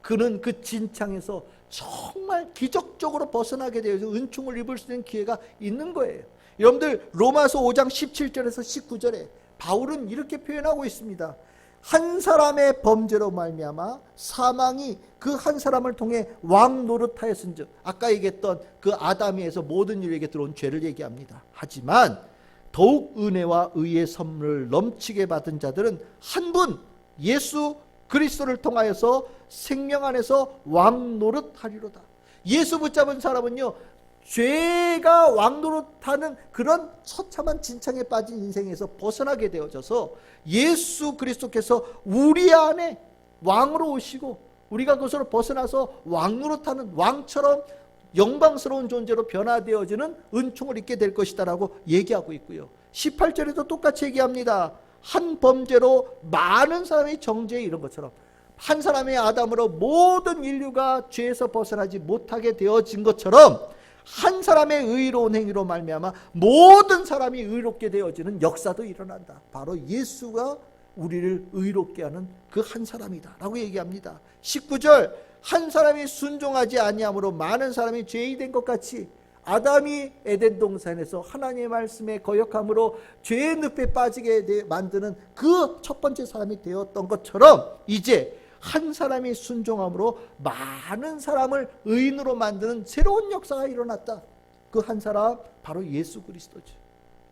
그는 그 진창에서 정말 기적적으로 벗어나게 되어서 은총을 입을 수 있는 기회가 있는 거예요. 여러분들 로마서 5장 17절에서 19절에 바울은 이렇게 표현하고 있습니다. 한 사람의 범죄로 말미암아 사망이 그 한 사람을 통해 왕 노릇하였은즉, 아까 얘기했던 그 아담에서 모든 인류에게 들어온 죄를 얘기합니다. 하지만 더욱 은혜와 의의 선물을 넘치게 받은 자들은 한 분 예수 그리스도를 통하여서 생명 안에서 왕 노릇하리로다. 예수 붙잡은 사람은요, 죄가 왕노릇하는 그런 처참한 진창에 빠진 인생에서 벗어나게 되어져서 예수 그리스도께서 우리 안에 왕으로 오시고 우리가 그것으로 벗어나서 왕노릇하는 왕처럼 영광스러운 존재로 변화되어지는 은총을 입게 될 것이다 라고 얘기하고 있고요. 18절에도 똑같이 얘기합니다. 한 범죄로 많은 사람이 정죄에 이른 것처럼 한 사람의 아담으로 모든 인류가 죄에서 벗어나지 못하게 되어진 것처럼 한 사람의 의로운 행위로 말미암아 모든 사람이 의롭게 되어지는 역사도 일어난다. 바로 예수가 우리를 의롭게 하는 그 한 사람이다 라고 얘기합니다. 19절, 한 사람이 순종하지 아니함으로 많은 사람이 죄인이 된 것 같이 아담이 에덴 동산에서 하나님의 말씀에 거역함으로 죄의 늪에 빠지게 만드는 그 첫 번째 사람이 되었던 것처럼 이제 한 사람이 순종함으로 많은 사람을 의인으로 만드는 새로운 역사가 일어났다. 그 한 사람 바로 예수 그리스도죠.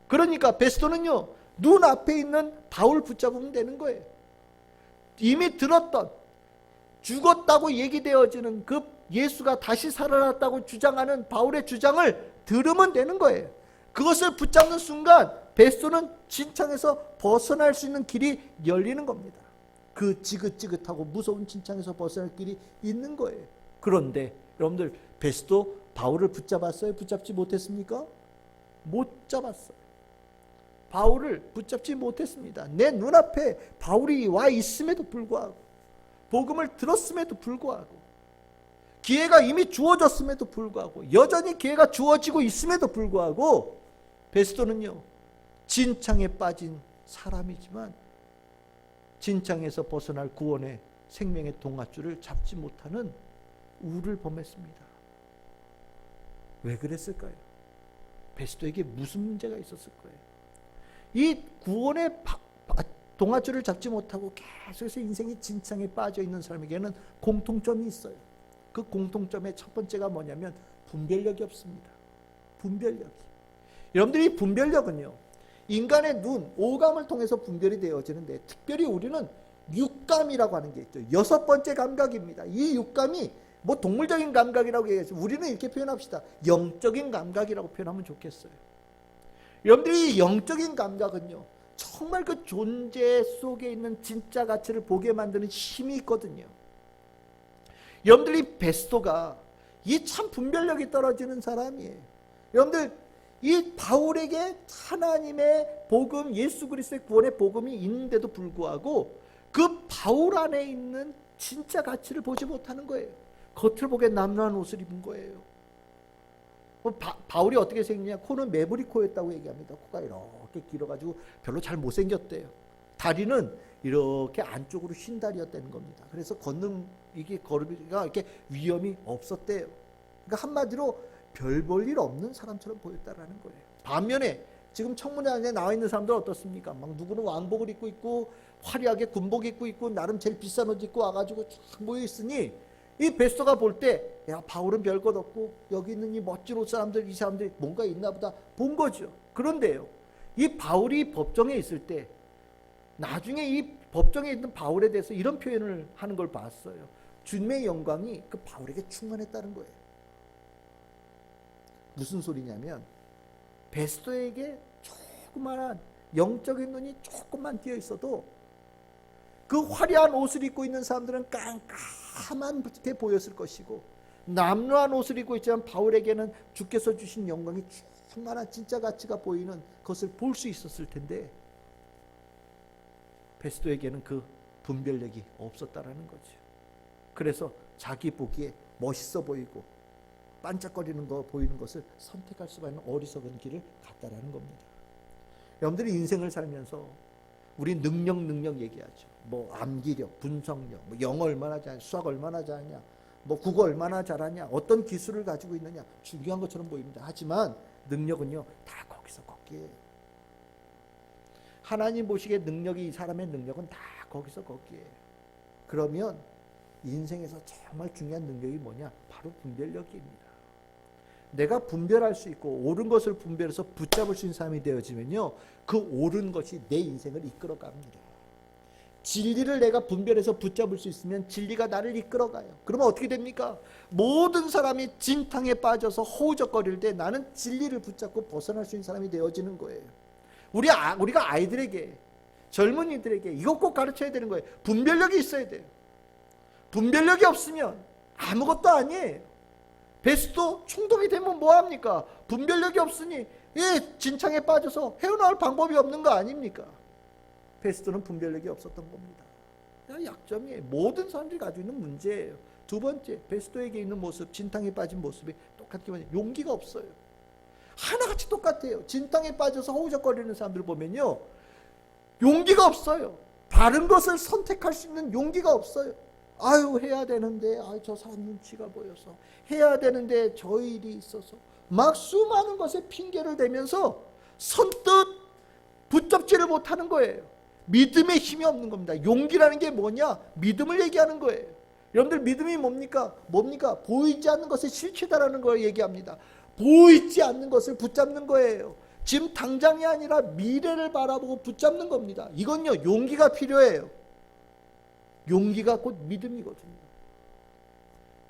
그러니까 베스토는요, 눈앞에 있는 바울 붙잡으면 되는 거예요. 이미 들었던 죽었다고 얘기되어지는 그 예수가 다시 살아났다고 주장하는 바울의 주장을 들으면 되는 거예요. 그것을 붙잡는 순간 베스토는 진창에서 벗어날 수 있는 길이 열리는 겁니다. 그 지긋지긋하고 무서운 진창에서 벗어날 길이 있는 거예요. 그런데 여러분들, 베스토 바울을 붙잡았어요? 붙잡지 못했습니까? 못 잡았어요. 바울을 붙잡지 못했습니다. 내 눈앞에 바울이 와 있음에도 불구하고, 복음을 들었음에도 불구하고, 기회가 이미 주어졌음에도 불구하고, 여전히 기회가 주어지고 있음에도 불구하고 베스토는요, 진창에 빠진 사람이지만 진창에서 벗어날 구원의 생명의 동아줄을 잡지 못하는 우를 범했습니다. 왜 그랬을까요? 베스토에게 무슨 문제가 있었을 거예요? 이 구원의 동아줄을 잡지 못하고 계속해서 인생이 진창에 빠져 있는 사람에게는 공통점이 있어요. 그 공통점의 첫 번째가 뭐냐면 분별력이 없습니다. 분별력이. 여러분들이 분별력은요, 인간의 눈, 오감을 통해서 분별이 되어지는데, 특별히 우리는 육감이라고 하는 게 있죠. 6번째 감각입니다. 이 육감이 뭐 동물적인 감각이라고 얘기해서 우리는 이렇게 표현합시다. 영적인 감각이라고 표현하면 좋겠어요. 여러분들이 이 영적인 감각은요, 정말 그 존재 속에 있는 진짜 가치를 보게 만드는 힘이 있거든요. 여러분들이 베스토가 이 참 분별력이 떨어지는 사람이에요. 여러분들, 이 바울에게 하나님의 복음, 예수 그리스도의 구원의 복음이 있는데도 불구하고 그 바울 안에 있는 진짜 가치를 보지 못하는 거예요. 겉을 보기에 남루한 옷을 입은 거예요. 바울이 어떻게 생겼냐? 코는 매부리 코였다고 얘기합니다. 코가 이렇게 길어가지고 별로 잘 못생겼대요. 다리는 이렇게 안쪽으로 흰 다리였다는 겁니다. 그래서 이게 걸음이가 이렇게 위험이 없었대요. 그러니까 한마디로 별 볼 일 없는 사람처럼 보였다라는 거예요. 반면에 지금 청문회 안에 나와 있는 사람들 어떻습니까? 막 누구는 왕복을 입고 있고 화려하게 군복 입고 있고 나름 제일 비싼 옷 입고 와가지고 쫙 모여 있으니 이 베스토가 볼 때 야 바울은 별것 없고 여기 있는 이 멋진 옷 사람들 이 사람들이 뭔가 있나 보다 본 거죠. 그런데요, 이 바울이 법정에 있을 때 나중에 이 법정에 있는 바울에 대해서 이런 표현을 하는 걸 봤어요. 주님의 영광이 그 바울에게 충만했다는 거예요. 무슨 소리냐면 베스토에게 조그마한 영적인 눈이 조금만 띄어 있어도 그 화려한 옷을 입고 있는 사람들은 깜깜하게 보였을 것이고 남루한 옷을 입고 있지만 바울에게는 주께서 주신 영광이 충만한 진짜 가치가 보이는 것을 볼 수 있었을 텐데 베스토에게는 그 분별력이 없었다라는 거죠. 그래서 자기 보기에 멋있어 보이고 반짝거리는 거 보이는 것을 선택할 수가 있는 어리석은 길을 갔다라는 겁니다. 여러분들이 인생을 살면서 우리 능력 얘기하죠. 뭐 암기력, 분석력, 뭐 영어 얼마나 잘하냐, 수학 얼마나 잘하냐, 뭐 국어 얼마나 잘하냐, 어떤 기술을 가지고 있느냐 중요한 것처럼 보입니다. 하지만 능력은요 다 거기서 거기에요. 하나님 보시기에 이 사람의 능력은 다 거기서 거기에요. 그러면 인생에서 정말 중요한 능력이 뭐냐? 바로 분별력입니다. 내가 분별할 수 있고 옳은 것을 분별해서 붙잡을 수 있는 사람이 되어지면요 그 옳은 것이 내 인생을 이끌어갑니다. 진리를 내가 분별해서 붙잡을 수 있으면 진리가 나를 이끌어가요. 그러면 어떻게 됩니까? 모든 사람이 진탕에 빠져서 허우적거릴 때 나는 진리를 붙잡고 벗어날 수 있는 사람이 되어지는 거예요. 우리가 아이들에게, 젊은이들에게 이것 꼭 가르쳐야 되는 거예요. 분별력이 있어야 돼요. 분별력이 없으면 아무것도 아니에요. 베스도 충동이 되면 뭐합니까? 분별력이 없으니 진창에 빠져서 헤어나올 방법이 없는 거 아닙니까? 베스도는 분별력이 없었던 겁니다. 약점이에요. 모든 사람들이 가지고 있는 문제예요. 두 번째, 베스도에게 있는 모습, 진탕에 빠진 모습이 똑같지만 용기가 없어요. 하나같이 똑같아요. 진탕에 빠져서 허우적거리는 사람들 보면요 용기가 없어요. 다른 것을 선택할 수 있는 용기가 없어요. 아유 해야 되는데 저 사람 눈치가 보여서 해야 되는데 저 일이 있어서 막 수많은 것에 핑계를 대면서 선뜻 붙잡지를 못하는 거예요. 믿음의 힘이 없는 겁니다. 용기라는 게 뭐냐? 믿음을 얘기하는 거예요. 여러분들 믿음이 뭡니까? 보이지 않는 것의 실체다라는 걸 얘기합니다. 보이지 않는 것을 붙잡는 거예요. 지금 당장이 아니라 미래를 바라보고 붙잡는 겁니다. 이건요 용기가 필요해요. 용기가 곧 믿음이거든요.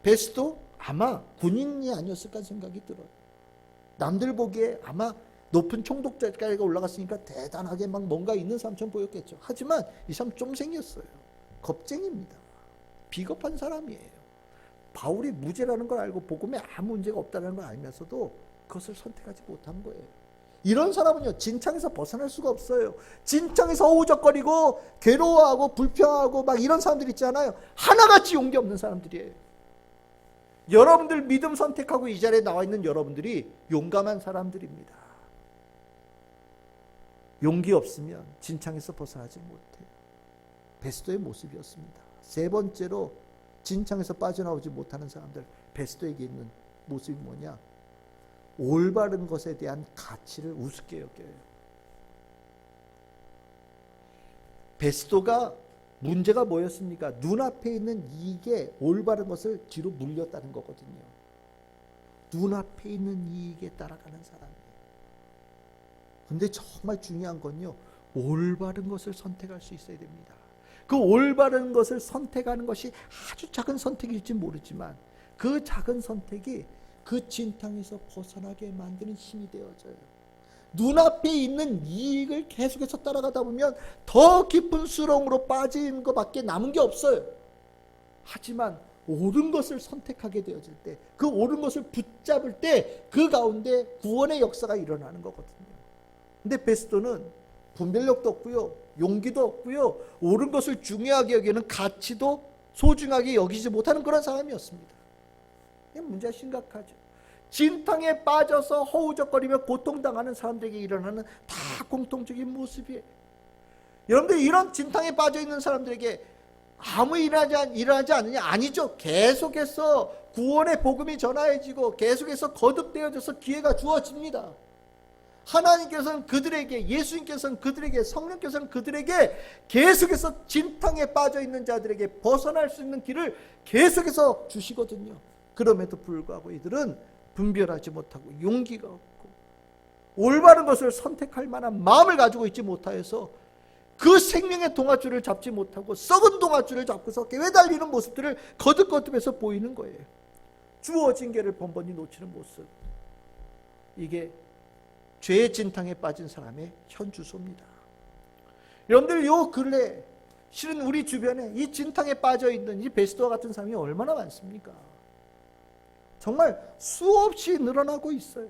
베스도 아마 군인이 아니었을까 생각이 들어요. 남들 보기에 아마 높은 총독자까지 올라갔으니까 대단하게 막 뭔가 있는 사람처럼 보였겠죠. 하지만 이 사람 좀 생겼어요. 겁쟁입니다. 비겁한 사람이에요. 바울이 무죄라는 걸 알고 복음에 아무 문제가 없다는 걸 알면서도 그것을 선택하지 못한 거예요. 이런 사람은요 진창에서 벗어날 수가 없어요. 진창에서 허우적거리고 괴로워하고 불평하고 막 이런 사람들 있잖아요. 하나같이 용기 없는 사람들이에요. 여러분들 믿음 선택하고 이 자리에 나와 있는 여러분들이 용감한 사람들입니다. 용기 없으면 진창에서 벗어나지 못해요. 베스도의 모습이었습니다. 세 번째로 진창에서 빠져나오지 못하는 사람들, 베스도에게 있는 모습이 뭐냐? 올바른 것에 대한 가치를 우습게 여겨요. 베스도가 문제가 뭐였습니까? 눈앞에 있는 이익에 올바른 것을 뒤로 물렸다는 거거든요. 눈앞에 있는 이익에 따라가는 사람이에요. 근데 정말 중요한 건요, 올바른 것을 선택할 수 있어야 됩니다. 그 올바른 것을 선택하는 것이 아주 작은 선택일지 모르지만 그 작은 선택이 그 진탕에서 벗어나게 만드는 힘이 되어져요. 눈앞에 있는 이익을 계속해서 따라가다 보면 더 깊은 수렁으로 빠지는 것밖에 남은 게 없어요. 하지만 옳은 것을 선택하게 되어질 때, 그 옳은 것을 붙잡을 때 그 가운데 구원의 역사가 일어나는 거거든요. 근데 베스도는 분별력도 없고요, 용기도 없고요. 옳은 것을 중요하게 여기는 가치도 소중하게 여기지 못하는 그런 사람이었습니다. 이 문제가 심각하죠. 진탕에 빠져서 허우적거리며 고통당하는 사람들에게 일어나는 다 공통적인 모습이에요. 여러분들 이런 진탕에 빠져 있는 사람들에게 아무 일어나지 않느냐? 아니죠. 계속해서 구원의 복음이 전하여지고 계속해서 거듭되어져서 기회가 주어집니다. 하나님께서는 그들에게, 예수님께서는 그들에게, 성령께서는 그들에게 계속해서 진탕에 빠져 있는 자들에게 벗어날 수 있는 길을 계속해서 주시거든요. 그럼에도 불구하고 이들은 분별하지 못하고 용기가 없고 올바른 것을 선택할 만한 마음을 가지고 있지 못하여서 그 생명의 동아줄을 잡지 못하고 썩은 동아줄을 잡고서 매달리는 모습들을 거듭거듭해서 보이는 거예요. 주어진 길을 번번이 놓치는 모습. 이게 죄의 진탕에 빠진 사람의 현주소입니다. 여러분들 요 근래 실은 우리 주변에 이 진탕에 빠져 있는 이 베스도와 같은 사람이 얼마나 많습니까? 정말 수없이 늘어나고 있어요.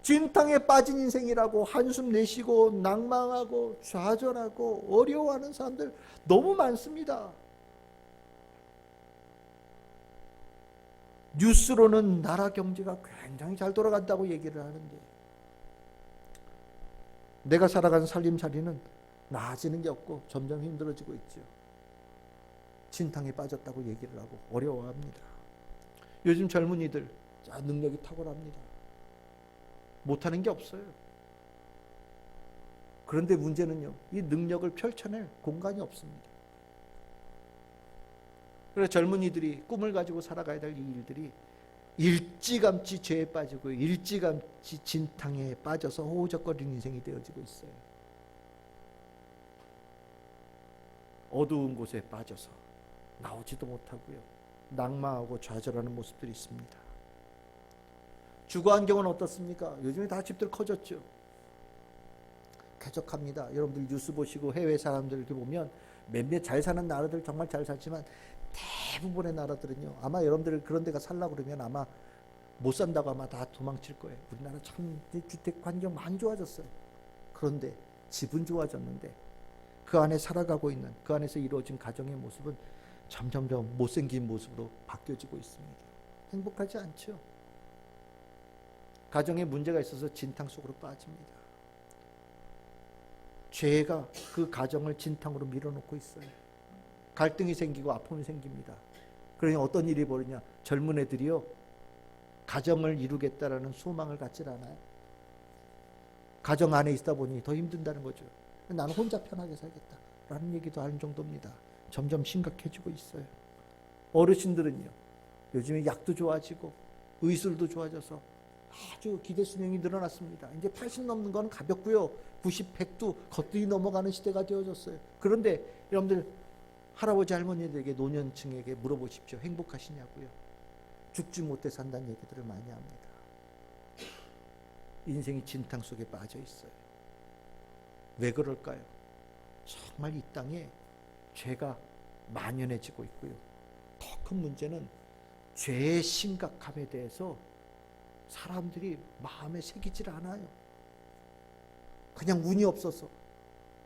진탕에 빠진 인생이라고 한숨 내쉬고 낭망하고 좌절하고 어려워하는 사람들 너무 많습니다. 뉴스로는 나라 경제가 굉장히 잘 돌아간다고 얘기를 하는데 내가 살아가는 살림살이는 나아지는 게 없고 점점 힘들어지고 있죠. 진탕에 빠졌다고 얘기를 하고 어려워합니다. 요즘 젊은이들 능력이 탁월합니다. 못하는 게 없어요. 그런데 문제는요, 이 능력을 펼쳐낼 공간이 없습니다. 그래서 젊은이들이 꿈을 가지고 살아가야 될 이 일들이 일찌감치 죄에 빠지고 일찌감치 진탕에 빠져서 호우적거리는 인생이 되어지고 있어요. 어두운 곳에 빠져서 나오지도 못하고요. 낭망하고 좌절하는 모습들이 있습니다. 주거 환경은 어떻습니까? 요즘에 다 집들 커졌죠. 쾌적합니다. 여러분들 뉴스 보시고 해외 사람들 이렇게 보면 몇몇 잘 사는 나라들 정말 잘 살지만 대부분의 나라들은요, 아마 여러분들 그런 데가 살려고 그러면 아마 못 산다고 아마 다 도망칠 거예요. 우리나라 참 주택 환경 많이 좋아졌어요. 그런데 집은 좋아졌는데 그 안에 살아가고 있는, 그 안에서 이루어진 가정의 모습은 점점점 못생긴 모습으로 바뀌어지고 있습니다. 행복하지 않죠. 가정에 문제가 있어서 진탕 속으로 빠집니다. 죄가 그 가정을 진탕으로 밀어놓고 있어요. 갈등이 생기고 아픔이 생깁니다. 그러니 어떤 일이 벌어지냐? 젊은 애들이요, 가정을 이루겠다라는 소망을 갖지 않아요. 가정 안에 있다 보니 더 힘든다는 거죠. 나는 혼자 편하게 살겠다라는 얘기도 하는 정도입니다. 점점 심각해지고 있어요. 어르신들은요, 요즘에 약도 좋아지고 의술도 좋아져서 아주 기대수명이 늘어났습니다. 이제 80 넘는 건 가볍고요, 90, 100도 거뜬히 넘어가는 시대가 되어졌어요. 그런데 여러분들 할아버지 할머니들에게, 노년층에게 물어보십시오. 행복하시냐고요. 죽지 못해 산다는 얘기들을 많이 합니다. 인생이 진탕 속에 빠져 있어요. 왜 그럴까요? 정말 이 땅에 죄가 만연해지고 있고요. 더 큰 문제는 죄의 심각함에 대해서 사람들이 마음에 새기질 않아요. 그냥 운이 없어서,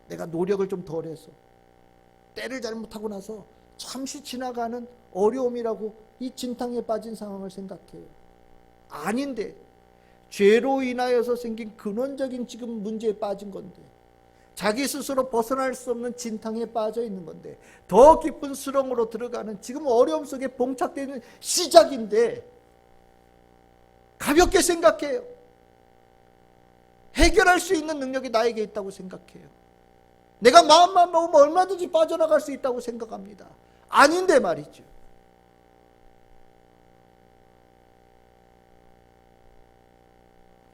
내가 노력을 좀 덜해서, 때를 잘못하고 나서 잠시 지나가는 어려움이라고 이 진탕에 빠진 상황을 생각해요. 아닌데 죄로 인하여서 생긴 근원적인 지금 문제에 빠진 건데, 자기 스스로 벗어날 수 없는 진탕에 빠져 있는 건데, 더 깊은 수렁으로 들어가는 지금 어려움 속에 봉착되는 시작인데 가볍게 생각해요. 해결할 수 있는 능력이 나에게 있다고 생각해요. 내가 마음만 먹으면 얼마든지 빠져나갈 수 있다고 생각합니다. 아닌데 말이죠.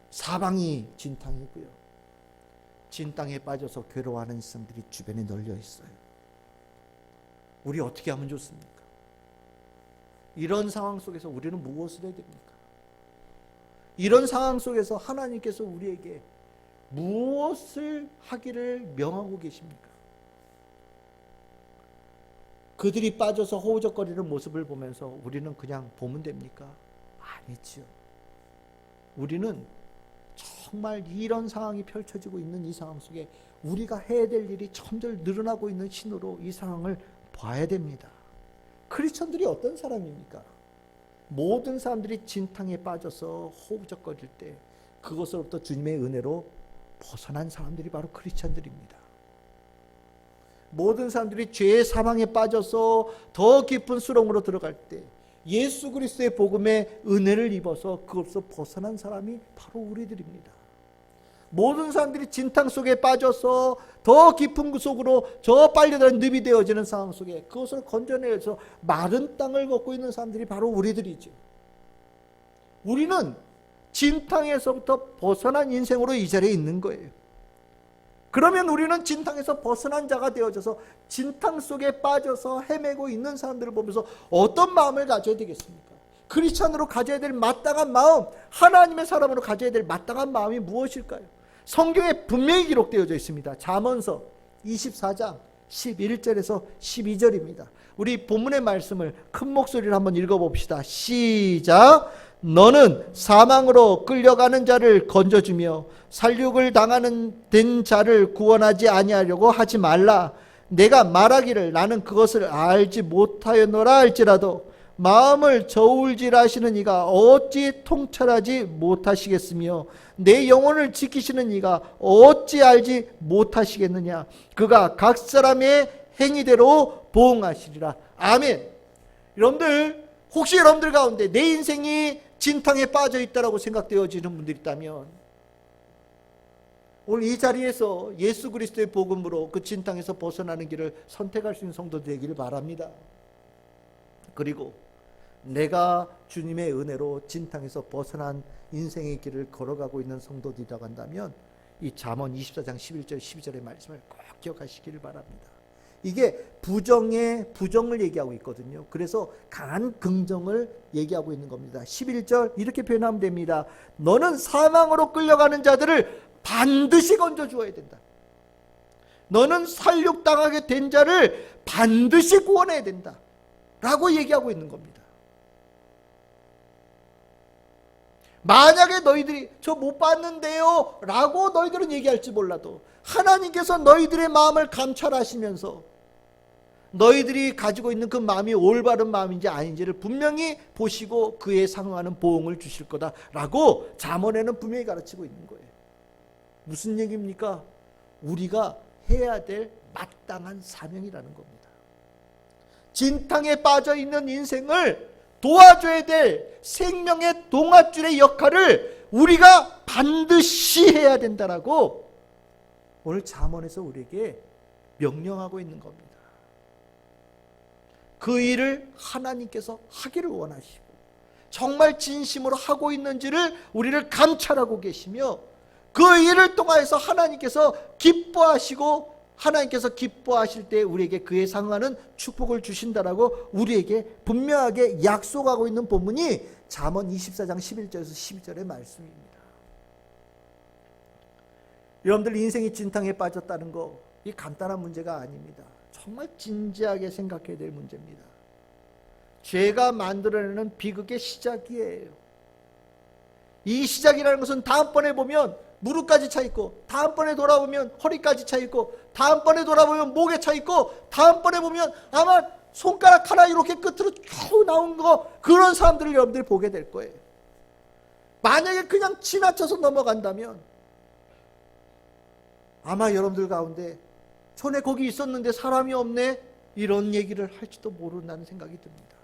사방이 진탕이고요, 진땅에 빠져서 괴로워하는 사람들이 주변에 널려 있어요. 우리 어떻게 하면 좋습니까? 이런 상황 속에서 우리는 무엇을 해야 됩니까? 이런 상황 속에서 하나님께서 우리에게 무엇을 하기를 명하고 계십니까? 그들이 빠져서 허우적거리는 모습을 보면서 우리는 그냥 보면 됩니까? 아니죠. 우리는 정말 이런 상황이 펼쳐지고 있는 이 상황 속에 우리가 해야 될 일이 점점 늘어나고 있는 신호로 이 상황을 봐야 됩니다. 크리스천들이 어떤 사람입니까? 모든 사람들이 진탕에 빠져서 허우적거릴 때 그것으로부터 주님의 은혜로 벗어난 사람들이 바로 크리스천들입니다. 모든 사람들이 죄의 사망에 빠져서 더 깊은 수렁으로 들어갈 때 예수 그리스도의 복음의 은혜를 입어서 그것으로 벗어난 사람이 바로 우리들입니다. 모든 사람들이 진탕 속에 빠져서 더 깊은 그 속으로 저 빨려들은 늪이 되어지는 상황 속에 그것을 건져내서 마른 땅을 걷고 있는 사람들이 바로 우리들이죠. 우리는 진탕에서부터 벗어난 인생으로 이 자리에 있는 거예요. 그러면 우리는 진탕에서 벗어난 자가 되어져서 진탕 속에 빠져서 헤매고 있는 사람들을 보면서 어떤 마음을 가져야 되겠습니까? 크리스찬으로 가져야 될 마땅한 마음, 하나님의 사람으로 가져야 될 마땅한 마음이 무엇일까요? 성경에 분명히 기록되어져 있습니다. 잠언서 24장 11절에서 12절입니다. 우리 본문의 말씀을 큰 목소리로 한번 읽어봅시다. 시작. 너는 사망으로 끌려가는 자를 건져주며 살육을 당하는 된 자를 구원하지 아니하려고 하지 말라. 내가 말하기를 나는 그것을 알지 못하였노라 할지라도 마음을 저울질하시는 이가 어찌 통찰하지 못하시겠으며 내 영혼을 지키시는 이가 어찌 알지 못하시겠느냐. 그가 각 사람의 행위대로 보응하시리라. 아멘. 여러분들, 혹시 여러분들 가운데 내 인생이 진탕에 빠져 있다라고 생각되어지는 분들이 있다면 오늘 이 자리에서 예수 그리스도의 복음으로 그 진탕에서 벗어나는 길을 선택할 수 있는 성도 되기를 바랍니다. 그리고 내가 주님의 은혜로 진탕에서 벗어난 인생의 길을 걸어가고 있는 성도들이라고 한다면 이 잠언 24장 11절 12절의 말씀을 꼭 기억하시기를 바랍니다. 이게 부정을 얘기하고 있거든요. 그래서 강한 긍정을 얘기하고 있는 겁니다. 11절 이렇게 표현하면 됩니다. 너는 사망으로 끌려가는 자들을 반드시 건져 주어야 된다. 너는 살육당하게 된 자를 반드시 구원해야 된다. 라고 얘기하고 있는 겁니다. 만약에 너희들이 저 못 봤는데요 라고 너희들은 얘기할지 몰라도 하나님께서 너희들의 마음을 감찰하시면서 너희들이 가지고 있는 그 마음이 올바른 마음인지 아닌지를 분명히 보시고 그에 상응하는 보응을 주실 거다라고 잠언에는 분명히 가르치고 있는 거예요. 무슨 얘기입니까? 우리가 해야 될 마땅한 사명이라는 겁니다. 진탕에 빠져 있는 인생을 도와줘야 될 생명의 동아줄의 역할을 우리가 반드시 해야 된다라고 오늘 잠언에서 우리에게 명령하고 있는 겁니다. 그 일을 하나님께서 하기를 원하시고 정말 진심으로 하고 있는지를 우리를 감찰하고 계시며 그 일을 통하여서 하나님께서 기뻐하시고 하나님께서 기뻐하실 때 우리에게 그에 상응하는 축복을 주신다라고 우리에게 분명하게 약속하고 있는 본문이 잠언 24장 11절에서 12절의 말씀입니다. 여러분들 인생이 진탕에 빠졌다는 거 이 간단한 문제가 아닙니다. 정말 진지하게 생각해야 될 문제입니다. 죄가 만들어내는 비극의 시작이에요. 이 시작이라는 것은 다음번에 보면 무릎까지 차 있고 다음번에 돌아보면 허리까지 차 있고 다음번에 돌아보면 목에 차 있고 다음번에 보면 아마 손가락 하나 이렇게 끝으로 쭉 나온 거 그런 사람들을 여러분들이 보게 될 거예요. 만약에 그냥 지나쳐서 넘어간다면 아마 여러분들 가운데 전에 거기 있었는데 사람이 없네 이런 얘기를 할지도 모른다는 생각이 듭니다.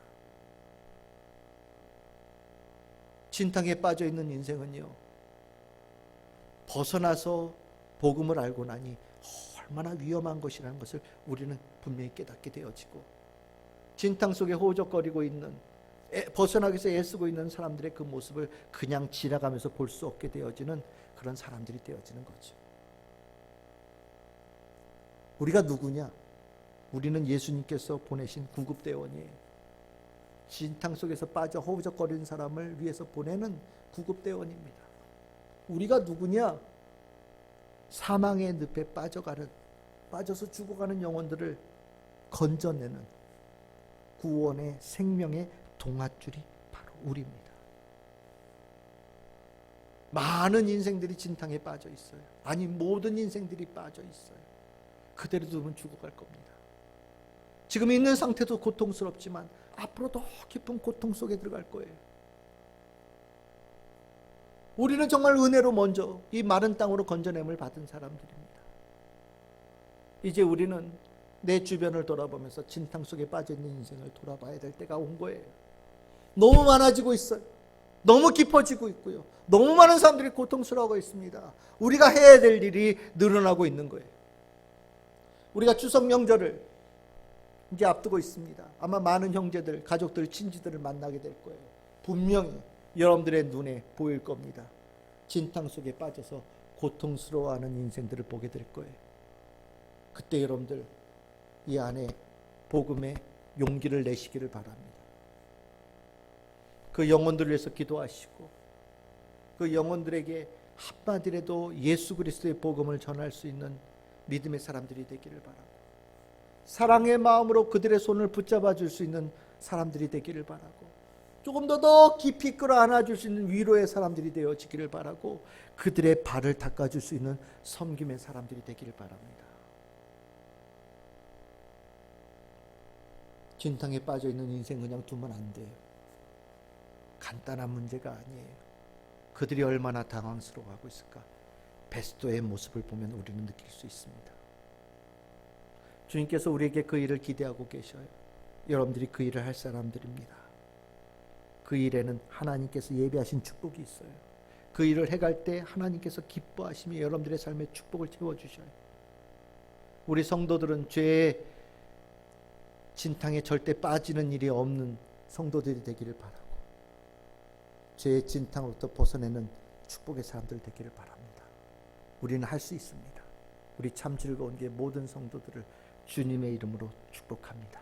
진탕에 빠져 있는 인생은요 벗어나서 복음을 알고 나니 얼마나 위험한 것이라는 것을 우리는 분명히 깨닫게 되어지고 진탕 속에 호적거리고 있는 벗어나기 위해서 애쓰고 있는 사람들의 그 모습을 그냥 지나가면서 볼 수 없게 되어지는 그런 사람들이 되어지는 거죠. 우리가 누구냐? 우리는 예수님께서 보내신 구급대원이에요. 진탕 속에서 빠져 허우적거리는 사람을 위해서 보내는 구급대원입니다. 우리가 누구냐? 사망의 늪에 빠져서 죽어가는 영혼들을 건져내는 구원의 생명의 동아줄이 바로 우리입니다. 많은 인생들이 진탕에 빠져 있어요. 아니, 모든 인생들이 빠져 있어요. 그대로 두면 죽어갈 겁니다. 지금 있는 상태도 고통스럽지만 앞으로 더 깊은 고통 속에 들어갈 거예요. 우리는 정말 은혜로 먼저 이 마른 땅으로 건져냄을 받은 사람들입니다. 이제 우리는 내 주변을 돌아보면서 진탕 속에 빠져있는 인생을 돌아봐야 될 때가 온 거예요. 너무 많아지고 있어요. 너무 깊어지고 있고요. 너무 많은 사람들이 고통스러워하고 있습니다. 우리가 해야 될 일이 늘어나고 있는 거예요. 우리가 추석 명절을 이제 앞두고 있습니다. 아마 많은 형제들, 가족들, 친지들을 만나게 될 거예요. 분명히 여러분들의 눈에 보일 겁니다. 진탕 속에 빠져서 고통스러워하는 인생들을 보게 될 거예요. 그때 여러분들 이 안에 복음의 용기를 내시기를 바랍니다. 그 영혼들을 위해서 기도하시고 그 영혼들에게 한마디라도 예수 그리스도의 복음을 전할 수 있는 믿음의 사람들이 되기를 바라고, 사랑의 마음으로 그들의 손을 붙잡아 줄 수 있는 사람들이 되기를 바라고, 조금 더 깊이 끌어안아 줄 수 있는 위로의 사람들이 되어지기를 바라고, 그들의 발을 닦아줄 수 있는 섬김의 사람들이 되기를 바랍니다. 진탕에 빠져있는 인생 그냥 두면 안 돼요. 간단한 문제가 아니에요. 그들이 얼마나 당황스러워하고 있을까? 베스도의 모습을 보면 우리는 느낄 수 있습니다. 주님께서 우리에게 그 일을 기대하고 계셔요. 여러분들이 그 일을 할 사람들입니다. 그 일에는 하나님께서 예비하신 축복이 있어요. 그 일을 해갈 때 하나님께서 기뻐하시며 여러분들의 삶에 축복을 채워주셔요. 우리 성도들은 죄의 진탕에 절대 빠지는 일이 없는 성도들이 되기를 바라고, 죄의 진탕으로부터 벗어내는 축복의 사람들 되기를 바랍니다. 우리는 할 수 있습니다. 우리 참 즐거운 게 모든 성도들을 주님의 이름으로 축복합니다.